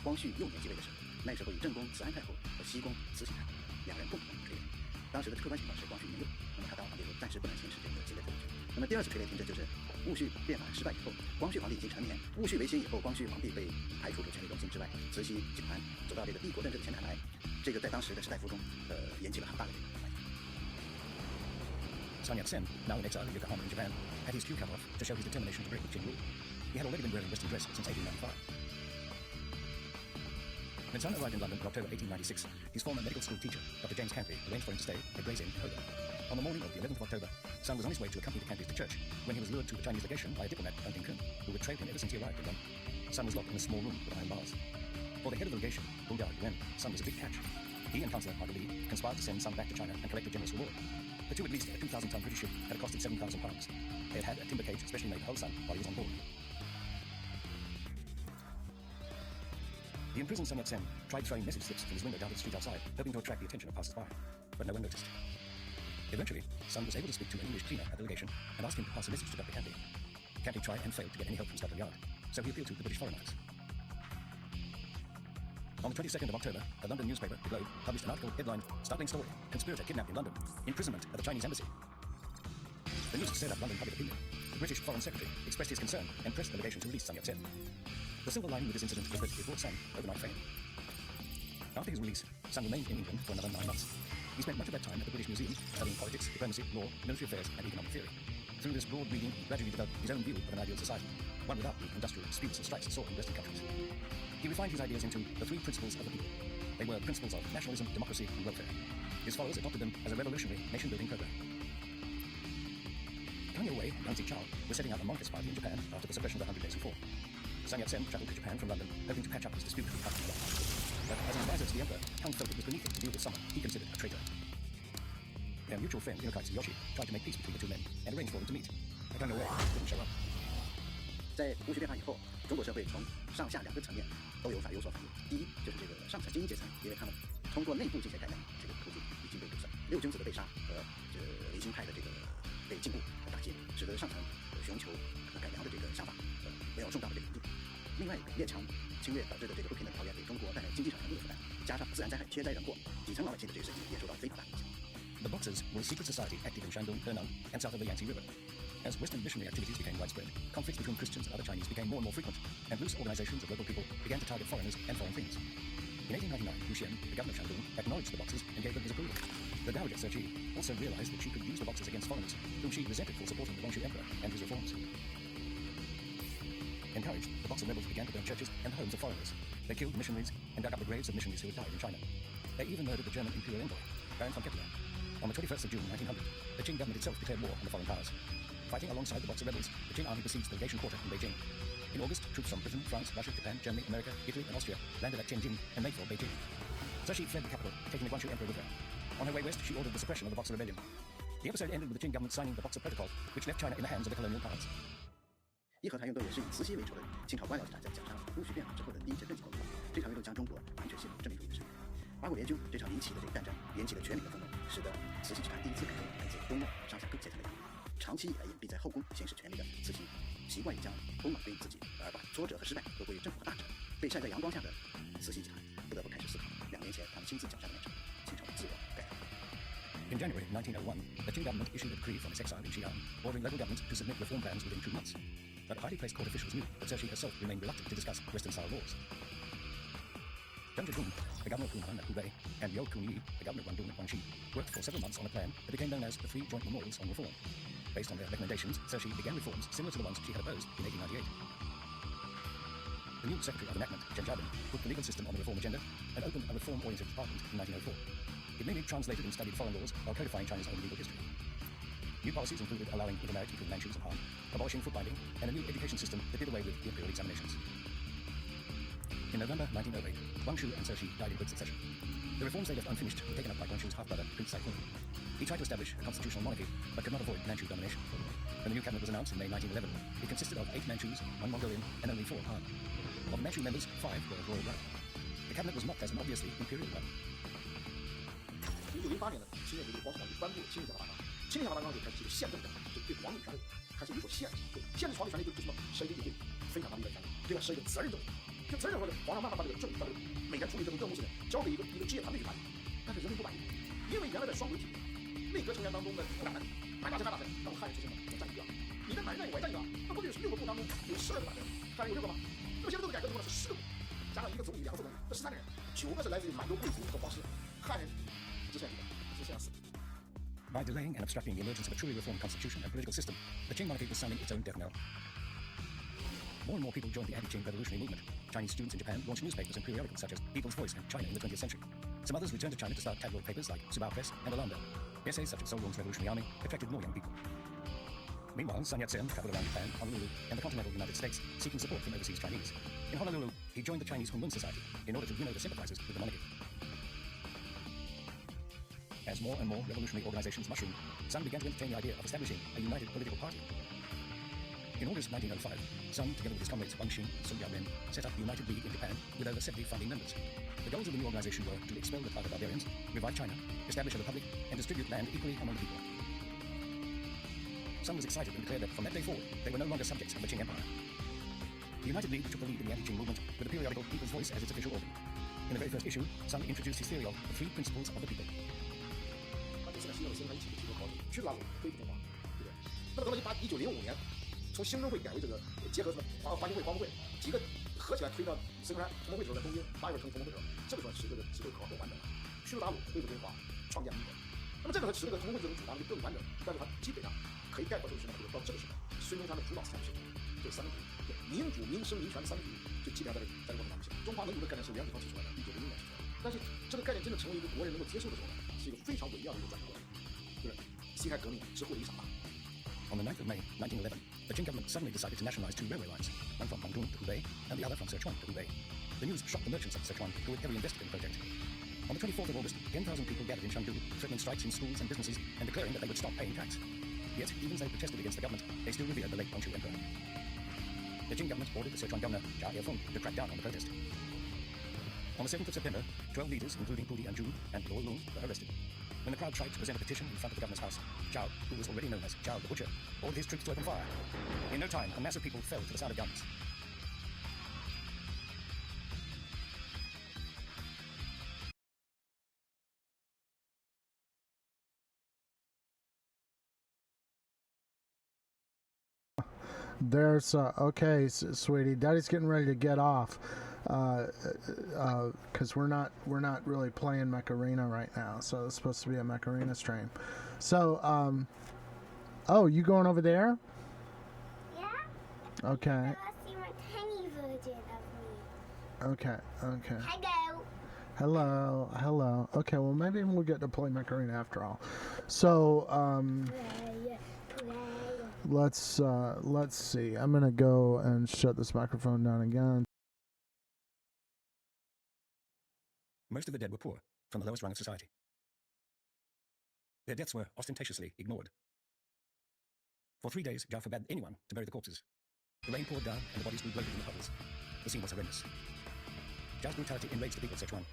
光绪6年继位的时候，那时候以正宫慈安太后和西宫慈禧太后2人共同垂帘。当时的客观情况是光绪年6，那么他当皇帝后暂时不能行使这个继位特权。那么第2次垂帘听政就是戊戌变法失败以后，光绪皇帝已经成年，戊戌维新以后，光绪皇帝被排除出权力中心之外，慈禧集团走到这个帝国政治的前台来，这个在当时的士大夫中，引起了很大的反应。Sun Yat-sen, now in exile in Yokohama in Japan, had his queue cut off to show his determination to break with Qing rule. He had already been wearing Western dress since 1895. When Sun arrived in London in October 1896, his former medical school teacher, Dr. James Cantry, arranged for him to stay at Gray's Inn in Holborn. On the morning of the 11th of October, Sun was on his way to accompany the Cantrys to church when he was lured to the Chinese legation by a diplomat, Deng Dingkun, who had trailed him ever since he arrived in London. Sun was locked in a small room with iron bars. For the head of the legation, Hu Yuan, Sun was a big catch. He and Councillor Margaret Lee conspired to send Sun back to China and collect a generous reward. The two had leased a 2,000-ton British ship that had costed £7,000. They had had a timber cage specially made to hold Sun while he was on board. The imprisoned Sun Yat-sen tried throwing message slips from his window down to the street outside, hoping to attract the attention of passers-by, but no one noticed. Eventually, Sun was able to speak to an English cleaner at the legation and ask him to pass a message to Dr. Cantry. Cantry tried and failed to get any help from Scotland Yard, so he appealed to the British Foreign Office. On the 22nd of October, a London newspaper, The Globe, published an article headlined, "Startling Story, Conspirator Kidnapped in London, Imprisonment at the Chinese Embassy." The news stirred up London public opinion. The British Foreign Secretary expressed his concern and pressed the legation to release Sun Yat-sen. The silver lining with this incident was that it brought Sun overnight fame. After his release, Sun remained in England for another 9 months. He spent much of that time at the British Museum studying politics, diplomacy, law, military affairs, and economic theory. Through this broad reading, he gradually developed his own view of an ideal society, one without the industrial disputes and strikes sought in Western countries. He refined his ideas into the 3 principles of the people. They were principles of nationalism, democracy, and welfare. His followers adopted them as a revolutionary nation-building program. Kang Youwei and Yang Zichao were setting up a Monarchist party in Japan after the suppression of the 100 Days Reform. Sun Yat-sen travelled to Japan from London, hoping to patch up his dispute with the party. But as an advisor to the Emperor, Kang felt it was beneath him to deal with someone he considered a traitor. Their mutual friend, Inokai Tsuyoshi, tried to make peace between the 2 men and arranged for them to meet. But Kang Youwei didn't show up. 在戊戌变法以后，中国社会从上下2个层面都有所反映。第一，就是这个上层精英阶层，因为他们通过内部进行改良，这个途径已经被堵塞。六君子的被杀和这个维新派的这个被禁锢和打击，使得上层寻求改良的这个想法没有重大的这个途径。另外，列强侵略导致的这个不平等条约给中国带来经济上很多的负担，加上自然灾害、天灾人祸，底层老百姓的这个生计也受到非常大的影响。The Boxers were a secret society active in Shandong, Henan, and south of the Yangtze River. As Western missionary activities became widespread, conflicts between Christians and other Chinese became more and more frequent, and loose organizations of local people began to target foreigners and foreign things. In 1899, Hu Xian, the governor of Shandong, acknowledged the Boxers and gave them his approval. The Dowager Cixi also realized that she could use the Boxers against foreigners, whom she resented for supporting the Guangxu Emperor and his reforms. Encouraged, the Boxer rebels began to burn churches and homes of foreigners. They killed missionaries and dug up the graves of missionaries who had died in China. They even murdered the German imperial envoy, Baron von Kepler. On the 21st of June 1900, the Qing government itself declared war on the foreign powers. Fighting alongside the Boxer rebels, the Qing army besieged the legation quarter in Beijing. In August, troops from Britain, France, Russia, Japan, Germany, America, Italy, and Austria landed at Tianjin and made for Beijing. Cixi fled the capital, taking the Guangxu Emperor with her. On her way west, she ordered the suppression of the Boxer rebellion. The episode ended with the Qing government signing the Boxer Protocol, which left China in the hands of the colonial powers. 义和团运动也是以慈禧为首的清朝官僚集团在江山陆续变法之后的第一届政绩工作。这场运动将中国完全陷入政治主义之中。八国联军这场离奇的战争引起了全民的愤怒，使得慈禧集团第一次感受来自东孟上下各阶层的压力。长期以来隐蔽在后宫行使权力的慈禧，习惯于将锋芒归于自己，而把挫折和失败都归于政府和大臣。被晒在阳光下的慈禧集团不得不开始思考2年前他们亲自脚下的那场清朝自我改革。In January 1901, the Qing government issued a decree from its exile in Xi'an, ordering local governments to submit reform plans within 2 months. But highly placed court officials knew that Cixi herself remained reluctant to discuss Western-style laws. Deng Zhizhong, the governor of Hunan at Hubei, and Liu Kunyi, the governor of Guangdong at Guangxi, worked for several months on a plan that became known as the 3 Joint Memorials on Reform. Based on their recommendations, Cixi began reforms similar to the ones she had opposed in 1898. The new Secretary of Enactment, Chen Jiabin, put the legal system on the reform agenda and opened a reform-oriented department in 1904. It mainly translated and studied foreign laws while codifying China's own legal history. New policies included allowing intermarriage between Manchus and Han, abolishing foot binding, and a new education system that did away with the imperial examinations. In November 1908, Guangxu and Cixi died in quick succession. The reforms they left unfinished were taken up by Guangxu's half-brother, Prince Saikun. He tried to establish a constitutional monarchy, but could not avoid Manchu domination. When the new cabinet was announced in May 1911, it consisted of 8 Manchus, 1 Mongolian, and only 4 Han. Of the Manchu members, 5 were of royal blood. The cabinet was mocked as an obviously imperial one. 1908年呢，清政府对光绪皇帝颁布了《清廷宪法大纲》，《清廷宪法大纲》就开始这个宪政的，就对皇帝权力开始有所限制。对，限制皇帝权力就是什么？设一个议会，非常大的一个权力，对吧？设一个责任政府，这个责任政府，皇上慢慢把这个政府把这个每年处理这种政务事情交给一个职业团队去办理，但是人民不满意，因为原来在双轨体制，内阁成员当中的不敢买大臣，让汉人出现了占一个，你的满人占一个，我也占一个，那过去是6个部当中有12个满人，汉人有6个吗？那么现在这个改革之后呢是10个部，加上1个总理2个副总理，这13个人，9个是来自于满洲贵族和皇室，汉人只剩1个。By delaying and obstructing the emergence of a truly reformed constitution and political system, the Qing monarchy was sounding its own death knell. More and more people joined the anti-Qing revolutionary movement. Chinese students in Japan launched newspapers and periodicals such as People's Voice and China in the 20th Century. Some others returned to China to start tabloid papers like Subao Press and Alanda. Essays such as Sol Yong's Revolutionary Army attracted more young people. Meanwhile, Sun Yat-sen traveled around Japan, Honolulu, and the continental United States, seeking support from overseas Chinese. In Honolulu, he joined the Chinese Hunlun Society in order to win over sympathizers with the monarchy. As more and more revolutionary organizations mushroomed, Sun began to entertain the idea of establishing a united political party. In August 1905, Sun, together with his comrades Wang Xing and Sun Yaoren, set up the United League in Japan with over 70 founding members. The goals of the new organization were to expel the Tartar barbarians, revive China, establish a republic, and distribute land equally among the people. Sun was excited and declared that from that day forward, they were no longer subjects of the Qing Empire. The United League took the lead in the anti-Qing movement with the periodical People's Voice as its official organ. In the very first issue, Sun introduced his theory of the 3 principles of the people. 新政协和一起提出考虑，去拉拢恢复中华，对不对？那么等到1905年，从兴中会改为这个结合什么华兴会、光复会几个合起来推到孙中山同盟会的时候，在东京8月成同盟会的时候，这个时候使这个指挥口号更完整了，驱逐鞑虏，恢复中华，创建民国。那么这个使这个同盟会这种主张就更完整，但是它基本上可以概括这个时代，或者到这个时代，孙中山的主导思想就形成了，这3个主义，民主、民生、民权的3个主义，就基本上在这个过程当中形成。中华民族的概念是梁启超提出来的，1900年提出来的，但是这个概念真的成为一个国人能够接受的时候呢，是一个非常微妙的一个转折过程。 On the 9th of May, 1911, the Qing government suddenly decided to nationalize 2 railway lines, one from Guangdong to Hubei and the other from Sichuan to Hubei. The news shocked the merchants of Sichuan, who had heavily invested in the project. On the 24th of August, 10,000 people gathered in Chengdu, threatening strikes in schools and businesses and declaring that they would stop paying tax. Yet, even as they protested against the government, they still revered the late Guangxu Emperor. The Qing government ordered the Sichuan governor, Jia Yefeng, to crack down on the protest. On the 7th of September, 12 leaders, including Pu Di and Zhu and Luo Lung, were arrested. When the crowd tried to present a petition in front of the governor's house, Zhao, who was already known as Zhao the Butcher, ordered his troops to open fire. In no time, a mass of people fell to the sound of guns. There's okay, sweetie. Daddy's getting ready to get off. because we're not really playing Macarena right now. So it's supposed to be a Macarena stream. So oh, you going over there? Yeah. Okay. I'll see my tiny version of me. Okay. Hello. Hello. Okay, well maybe we'll get to play Macarena after all. So let's see. I'm gonna go and shut this microphone down again. Most of the dead were poor, from the lowest rung of society. Their deaths were ostentatiously ignored. For 3 days, Zhao forbade anyone to bury the corpses. The rain poured down, and the bodies grew bloated in the puddles. The scene was horrendous. Zhao's brutality enraged the people of Sichuan.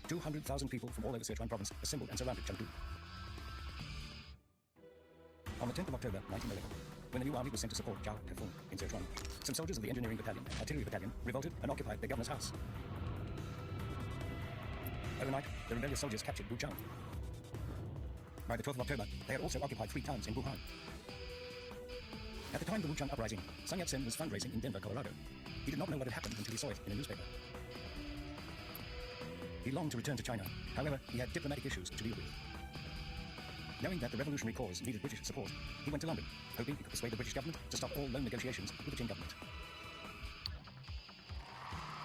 200,000 people from all over Sichuan province assembled and surrounded Chengdu. On the 10th of October, 1911, when the new army was sent to support Zhao Tefeng in Sichuan, some soldiers of the engineering battalion and artillery battalion revolted and occupied their governor's house. Overnight, the rebellious soldiers captured Wuchang. By the 12th of October, they had also occupied 3 towns in Wuhan. At the time of the Wuchang uprising, Sun Yat-sen was fundraising in Denver, Colorado. He did not know what had happened until he saw it in a newspaper. He longed to return to China. However, he had diplomatic issues to deal with. Knowing that the revolutionary cause needed British support, he went to London, hoping he could persuade the British government to stop all loan negotiations with the Qing government.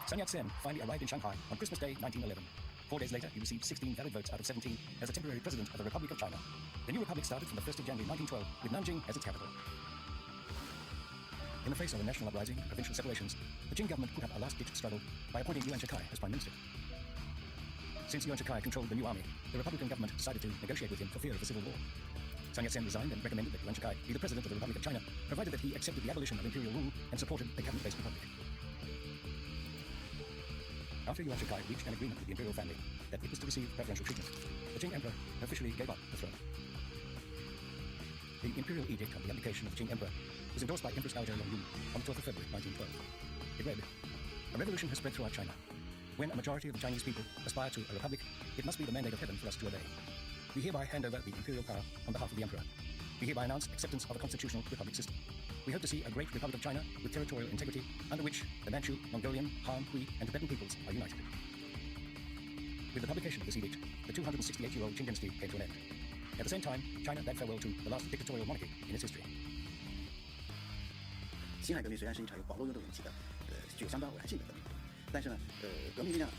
Sun Yat-sen finally arrived in Shanghai on Christmas Day, 1911. 4 days later, he received 16 valid votes out of 17 as a temporary president of the Republic of China. The new republic started from the 1st of January 1912 with Nanjing as its capital. In the face of a national uprising and provincial separations, the Qing government put up a last-ditch struggle by appointing Yuan Shikai as prime minister. Since Yuan Shikai controlled the new army, the Republican government decided to negotiate with him for fear of a civil war. Sun Yat-sen resigned and recommended that Yuan Shikai be the president of the Republic of China, provided that he accepted the abolition of imperial rule and supported a cabinet-based republic. After Yuan Shikai reached an agreement with the imperial family that it was to receive preferential treatment, the Qing emperor officially gave up the throne. The imperial edict of the abdication of the Qing emperor was endorsed by Empress Gaozu Yongyu on the 12th of February 1912. It read, "A revolution has spread throughout China. When a majority of the Chinese people aspire to a republic, it must be the mandate of heaven for us to obey. We hereby hand over the imperial power on behalf of the emperor. We hereby announce acceptance of a constitutional republic system. We hope to see a great Republic of China with territorial integrity, under which the Manchu, Mongolian, Han, Hui, and Tibetan peoples are united." With the publication of this edict, the 268-year-old Qing dynasty came to an end. At the same time, China bade farewell to the last dictatorial monarchy in its history. 辛亥革命虽然是一场由保罗运动引起的，具有相当偶然性的革命，但是呢，革命力量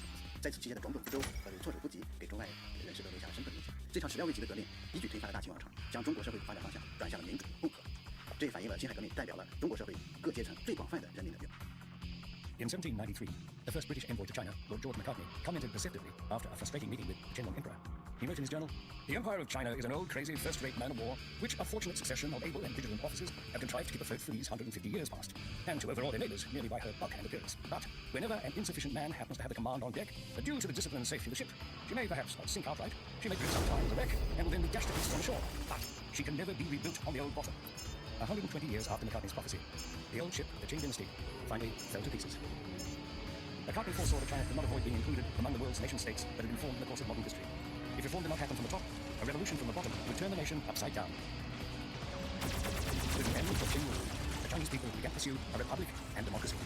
在此期间的种种不周和措手不及，给中外人士都留下了深刻的印象。这场始料未及的革命一举推翻了大清王朝，将中国社会的发展方向转向了民主共和。这也反映了辛亥革命代表了中国社会各阶层最广泛的人民的愿望。 In 1793, the first British envoy to China, Lord George Macartney, commented perceptively after a frustrating meeting with the Qianlong Emperor. He wrote in his journal, "The Empire of China is an old, crazy, first-rate man of war, which a fortunate succession of able and vigilant officers have contrived to keep afloat for these 150 years past, and to overawe their neighbours merely by her bulk and appearance. But whenever an insufficient man happens to have the command on deck, due to the discipline and safety of the ship, she may perhaps not sink outright, she may drift sometimes a wreck, and will then be dashed to pieces on the shore. But she can never be rebuilt on the old bottom." 120 years after Macartney's prophecy, the old ship, the Qing dynasty, finally fell to pieces. Macartney foresaw that China could not avoid being included among the world's nation-states that had been formed in the course of modern history. If reform did not happen from the top, a revolution from the bottom would turn the nation upside down. With the end of Qing rule, the Chinese people began to pursue a republic and democracy.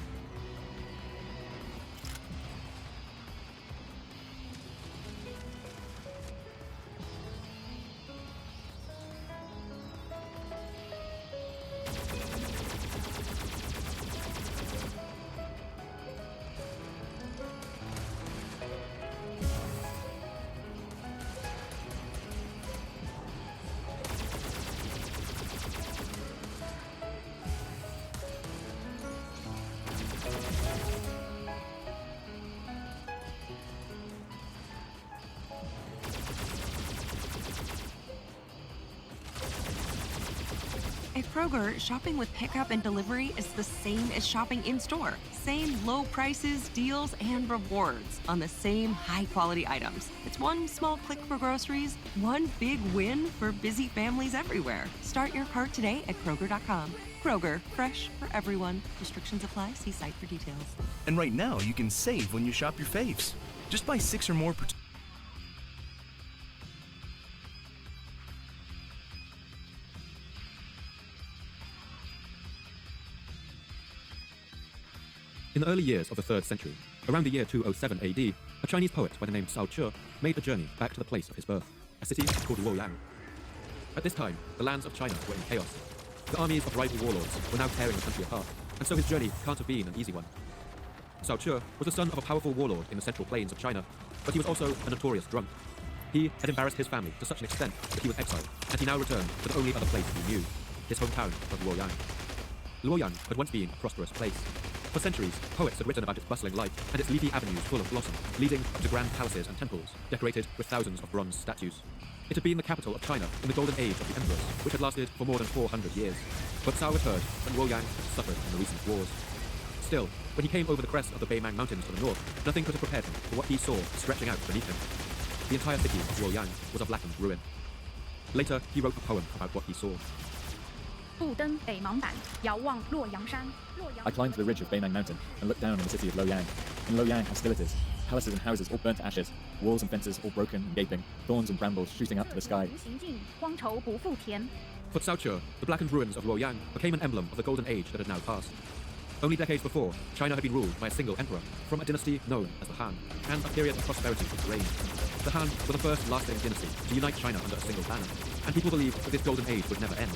At Kroger, shopping with pickup and delivery is the same as shopping in-store. Same low prices, deals, and rewards on the same high-quality items. It's one small click for groceries, one big win for busy families everywhere. Start your cart today at Kroger.com. Kroger, fresh for everyone. Restrictions apply. See site for details. And right now, you can save when you shop your faves. Just buy 6 or more per... In the early years of the 3rd century, around the year 207 AD, a Chinese poet by the name Cao Che made a journey back to the place of his birth, a city called Luoyang. At this time, the lands of China were in chaos. The armies of rival warlords were now tearing the country apart, and so his journey can't have been an easy one. Cao Che was the son of a powerful warlord in the central plains of China, but he was also a notorious drunk. He had embarrassed his family to such an extent that he was exiled, and he now returned to the only other place he knew, his hometown of Luoyang. Luoyang had once been a prosperous place. For centuries, poets had written about its bustling life and its leafy avenues full of blossom, leading up to grand palaces and temples, decorated with thousands of bronze statues. It had been the capital of China in the golden age of the emperors, which had lasted for more than 400 years. But Cao had heard that Luoyang had suffered in the recent wars. Still, when he came over the crest of the Beimang Mountains to the north, nothing could have prepared him for what he saw stretching out beneath him. The entire city of Luoyang was a blackened ruin. Later, he wrote a poem about what he saw. I climbed the ridge of Beimang Mountain and looked down on the city of Luoyang. In Luoyang, how still it is. Palaces and houses all burnt to ashes, walls and fences all broken and gaping, thorns and brambles shooting up to the sky. For Cao Che, the blackened ruins of Luoyang became an emblem of the golden age that had now passed. Only decades before, China had been ruled by a single emperor from a dynasty known as the Han, and a period of prosperity was reigned. The Han were the first lasting dynasty to unite China under a single banner, and people believed that this golden age would never end.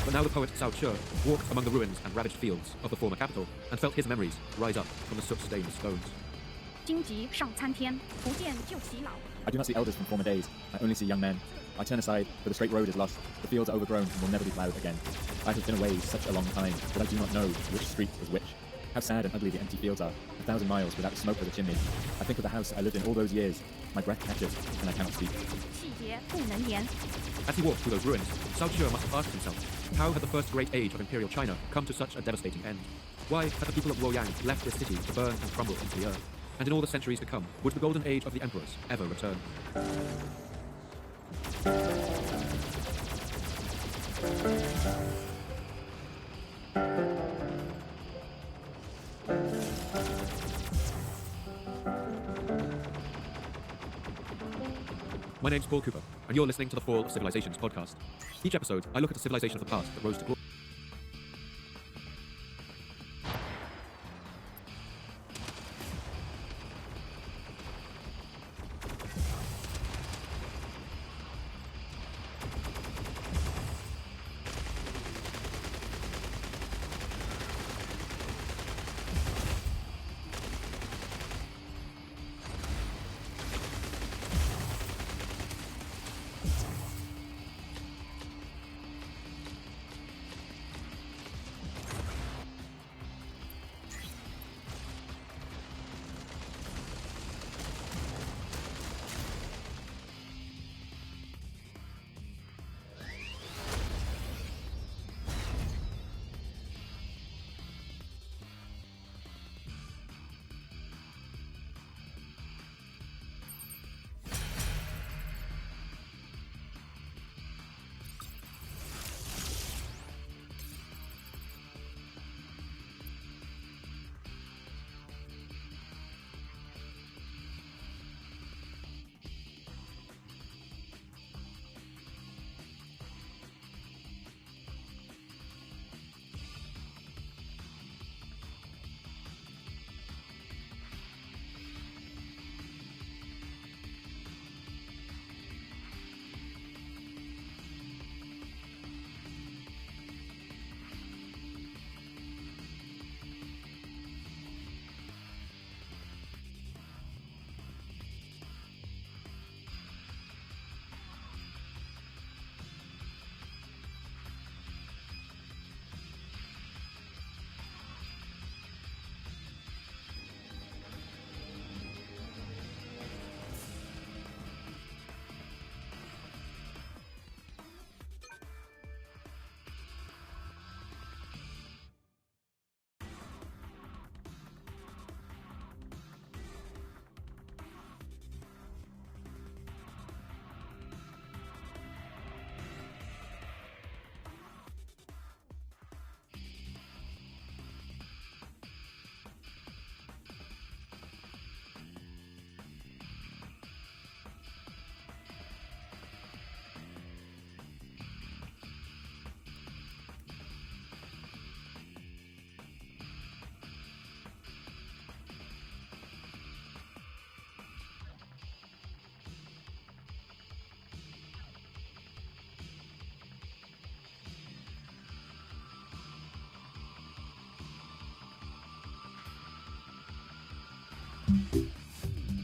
But now the poet Cao Che walked among the ruins and ravaged fields of the former capital and felt his memories rise up from the soot-stained stones. I do not see elders from former days, I only see young men. I turn aside, for the straight road is lost, the fields are overgrown and will never be ploughed again. I have been away such a long time that I do not know which street is which. How sad and ugly the empty fields are, 1,000 miles without the smoke of the chimney. I think of the house I lived in all those years. My breath catches, and I cannot speak. As he walked through those ruins, Cao Che must have asked himself, how had the first great age of imperial China come to such a devastating end? Why had the people of Luoyang left this city to burn and crumble into the earth? And in all the centuries to come, would the golden age of the emperors ever return? My name's Paul Cooper, and you're listening to the Fall of Civilizations podcast. Each episode, I look at a civilization of the past that rose to glory.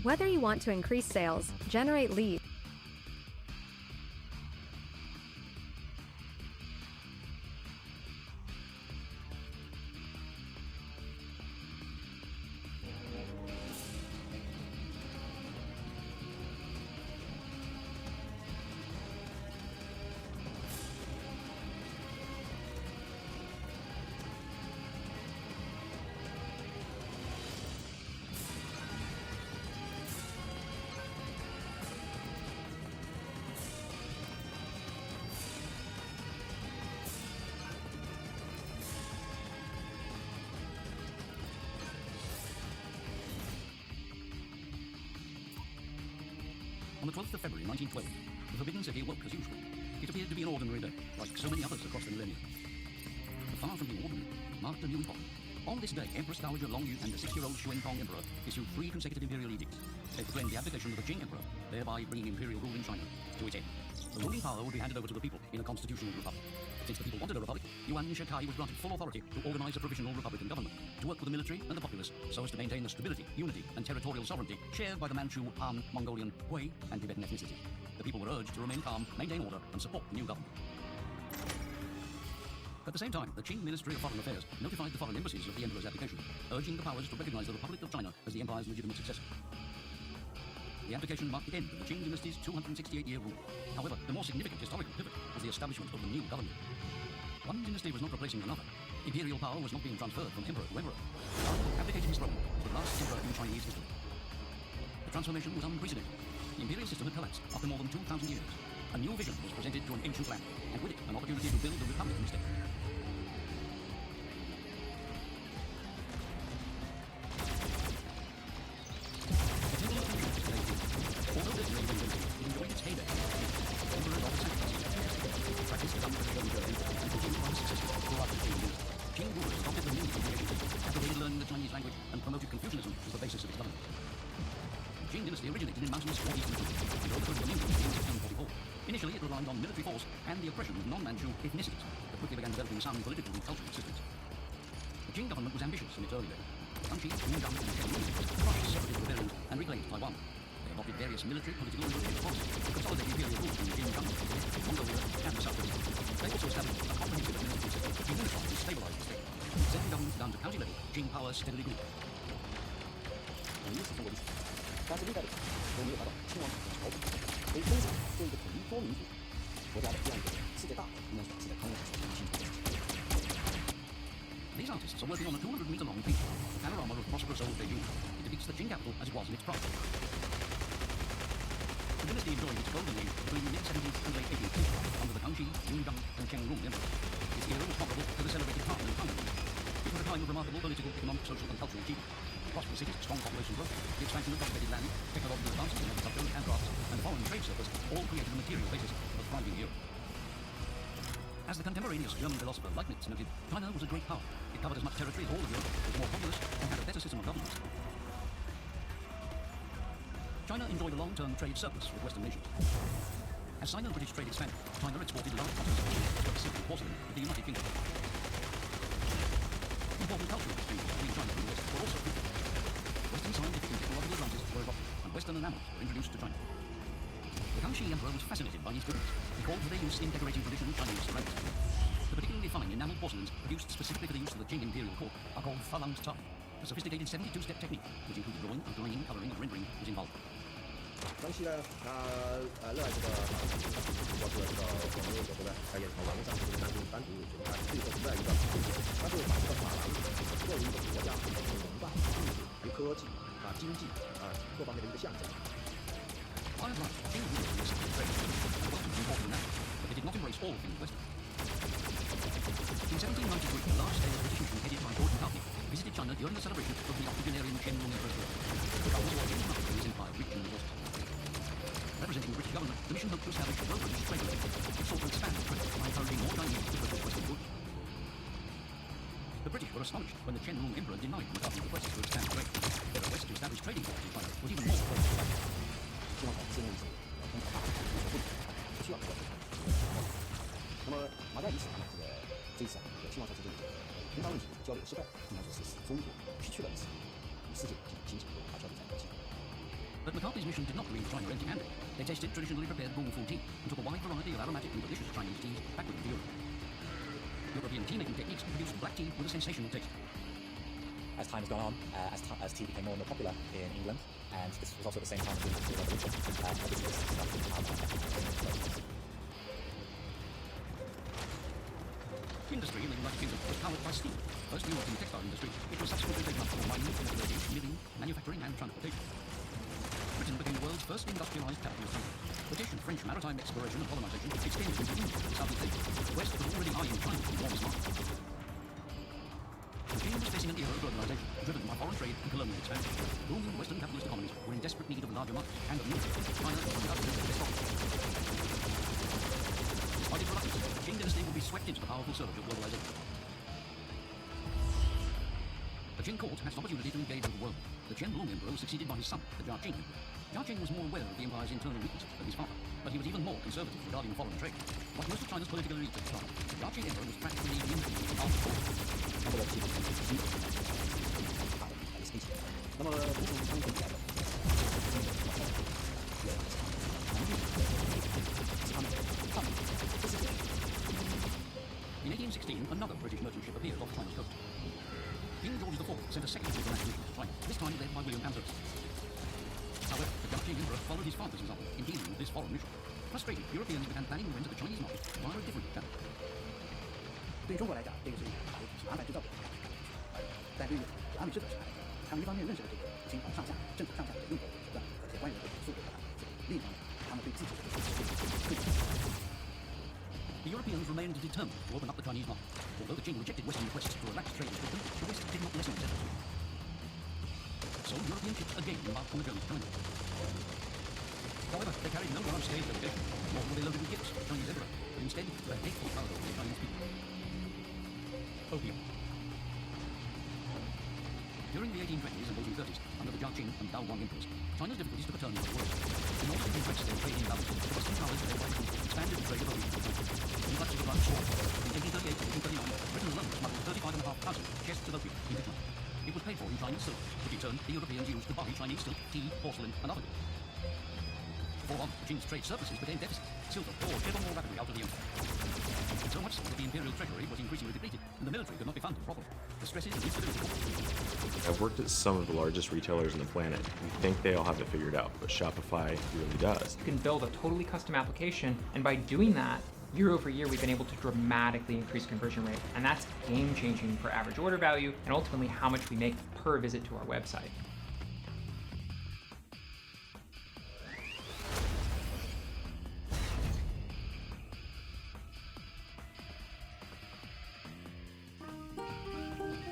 Whether you want to increase sales, generate leads, On the 12th of February 1912, the Forbidden City awoke as usual. It appeared to be an ordinary day, like so many others across the millennia. But far from being ordinary, marked a new epoch. On this day, Empress Dowager Long Yu and the 6-year-old Xuanfeng Emperor issued 3 consecutive imperial edicts. They proclaimed the abdication of the Qing Emperor, thereby bringing imperial rule in China to its end. The ruling power would be handed over to the people in a constitutional republic. Since the people wanted a republic, Yuan Shikai was granted full authority to organize a provisional republican government, to work with the military and the populace so as to maintain the stability, unity, and territorial sovereignty shared by the Manchu, Han, Mongolian, Hui, and Tibetan ethnicity. The people were urged to remain calm, maintain order, and support the new government. At the same time, the Qing Ministry of Foreign Affairs notified the foreign embassies of the emperor's abdication, urging the powers to recognize the Republic of China as the empire's legitimate successor. The abdication marked the end of the Qing dynasty's 268-year rule. However, the more significant historical pivot was the establishment of the new government. One dynasty was not replacing another. Imperial power was not being transferred from emperor to emperor. Abdicating his throne was the last emperor in Chinese history. The transformation was unprecedented. The imperial system had collapsed after more than 2,000 years. A new vision was presented to an ancient land, and with it, an opportunity to build a republic instead. Although this reign enjoyed its heyday, emperors offered sacrifices, practiced the government of the and continued by successful throughout the Qing dynasty. Qing rulers adopted the means of creation, advocated learning the Chinese language, and promoted Confucianism as the basis of its government. The Qing dynasty originated in mountainous northeastern China and overthrew the Ming dynasty in 1644. Initially, it relied on military force and the oppression of non-Manchu ethnicities, but quickly began developing sound political and cultural systems. The Qing government was ambitious in its early days. Kangxi, Yungang, and Chen crushed separatist rebellions and reclaimed Taiwan. They adopted various military, political, and religious policies to consolidate imperial rule in the Qing government, Mongolia, and the southwest. They also established a comprehensive administrative system to unify and stabilize the state. Setting government down to county level, Qing power steadily grew. 统一是中国历史，但是历代的都没有达到清王朝的朝廷。所以中国作为一个统一多民族国家的这样一个世界大国，应该是在康熙时期清朝的。 These artists are working on a 200-meter-long painting, a panorama of prosperous old Beijing. It depicts the Qing capital as it was in its prime. The dynasty enjoyed its golden age between the mid-17th and late 18th century under the Kangxi, Yungang, and Chen Rong emperors. Its era was comparable to the celebrated Han and Tang Empire. It was a time of remarkable political, economic, social, and cultural achievement. Prosperous cities, strong population growth, the expansion of cultivated land, technological advances in agriculture and crafts, and foreign trade surplus all created the material basis of a thriving era. As the contemporaneous German philosopher Leibniz noted, China was a great power. It covered as much territory as all of Europe, was more populous, and had a better system of governance. China enjoyed a long-term trade surplus with Western nations. As Sino-British trade expanded, China exported large quantities of silk, silk, and porcelain to the United Kingdom. Important cultural exchanges between China and the West were also fruitful. Western scientific and technological advances were adopted, and Western enamels were introduced to China. The Kangxi Emperor was fascinated by these goods. He called for their use in decorating traditional Chinese ceramics. The particularly fine enameled porcelains produced specifically for the use of the Qing imperial court are called Falang Cai. A sophisticated 72-step technique, which included drawing, drawing, coloring, and rendering, was involved. 康熙呢，他热爱这个法兰西，包括这个我们所说的，他也从王上这个单独觉得他可以说是在一个，他就把这个法兰作为一个国家文化、艺术、科技经济各方面的一个象征。 By and large, Qing rulers accepted trade and welcomed important nations, but they did not embrace all things Western. In 1793, a large-scale British mission headed by Gordon County visited China during the celebration of the octogenarian Chen Rong Emperor's birthday. The government was in touch with his empire, rich in resources. Representing the British government, the mission hoped to establish a pro-British trade relationship, which sought to expand trade by encouraging more Chinese to purchase Western goods. The British were astonished when the Chen Rong Emperor denied McCarthy's requests to expand trade. Their request to establish trading posts in China was even more pro-British. 清王朝建立一种通过大的不需要多少那么马加以此呢，这一次清王朝之间平常问题交流失败，应该说是中国失去了一次与世界形成有效的 But McCarthy's mission did not leave China empty-handed. They tasted traditionally prepared Gongfu tea and took a wide variety of aromatic and delicious Chinese teas back with them to Europe. European tea-making techniques produced black tea with a sensational taste. As time has gone on, as tea became more and more popular in England, and this was also at the same time as the Industrial Revolution, business started to become Industry in the United Kingdom was powered by steam. First used in the textile industry, it was subsequently taken up for mining, metallurgy, milling, manufacturing and transportation. Britain became the world's first industrialized capitalist country. British and French maritime exploration and colonization extended into India and Southeast Asia. The West was already eyeing China with enormous market. The kingdom was facing an era of globalization, driven by foreign trade and colonial expansion. Booming Western capitalist economies were in desperate need of larger markets and of military. China was undoubtedly the best option. Despite its reluctance, the Qing dynasty would be swept into the powerful surge of globalization. The Qing court had an opportunity to engage with the world. The Qianlong Emperor was succeeded by his son, the Jia Qing Emperor. Jia Qing was more aware of the empire's internal weaknesses than his father, but he was even more conservative regarding foreign trade. Like most of China's political elite at the time, the Jia Qing Emperor was practically the enemy of the armed forces. 那么不是相对起来的，In 1816, another British merchant ship appeared off China's coast. King George IV sent a second fleet of expedition to China, this time led by William Amherst. However, the Jia Qing Emperor followed his father's example in dealing with this foreign mission. Frustrated, Europeans began planning to enter the Chinese market via a different channel. 对于中国来讲，这个是麻烦制造的，但对于阿美制的是他们一方面认识了这个情况上下政府上下的用火手段和这些官员的速度和大，另一方面他们对自己的The Europeans remained determined to open up the Chinese market. Although the Qing rejected Western requests to relax trade restrictions, the West did not lessen its efforts. So European ships again embarked on the journey to China. However, they carried no large-scale delegation, nor were they loaded with gifts for the Chinese emperor, but instead the hateful cargo of the Chinese people. Opium. During the 1820s and 1830s, under the Jia Qing and Dao Guang emperors, China's difficulties took a turn for the worse. In order to redress their trading imbalance, the Western powers led by Britain expanded the trade of opium to China. In the clutch of the Grand Sword, in 1838 to 1839, Britain alone smuggled 35,500 chests of opium into China. It was paid for in Chinese silk, which in turn the Europeans used to buy Chinese silk, tea, porcelain, and other goods. Before long, the Qing's trade surpluses became deficits. Silver poured ever more rapidly out of the empire. So much so that the imperial treasury was increasingly depleted, and the military could not be funded properly. The stresses and instability. I've worked at some of the largest retailers on the planet. We think they all have it figured out, but Shopify really does. You can build a totally custom application, and by doing that, year over year, we've been able to dramatically increase conversion rate, and that's game-changing for average order value and ultimately how much we make per visit to our website.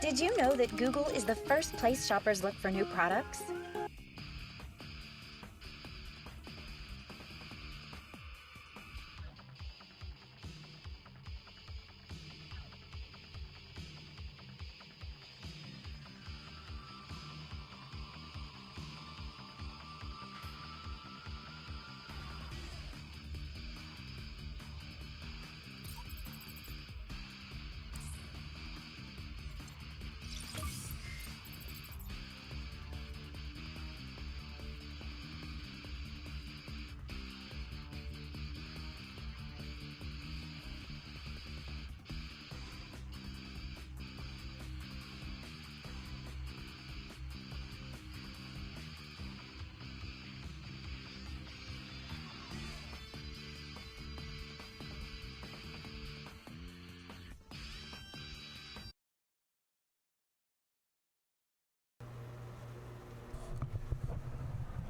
Did you know that Google is the first place shoppers look for new products?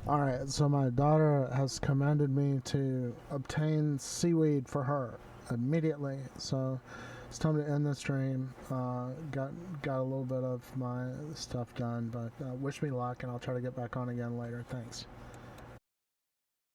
Alright, so my daughter has commanded me to obtain seaweed for her immediately, so it's time to end the stream. Got a little bit of my stuff done, but wish me luck, and I'll try to get back on again later. Thanks.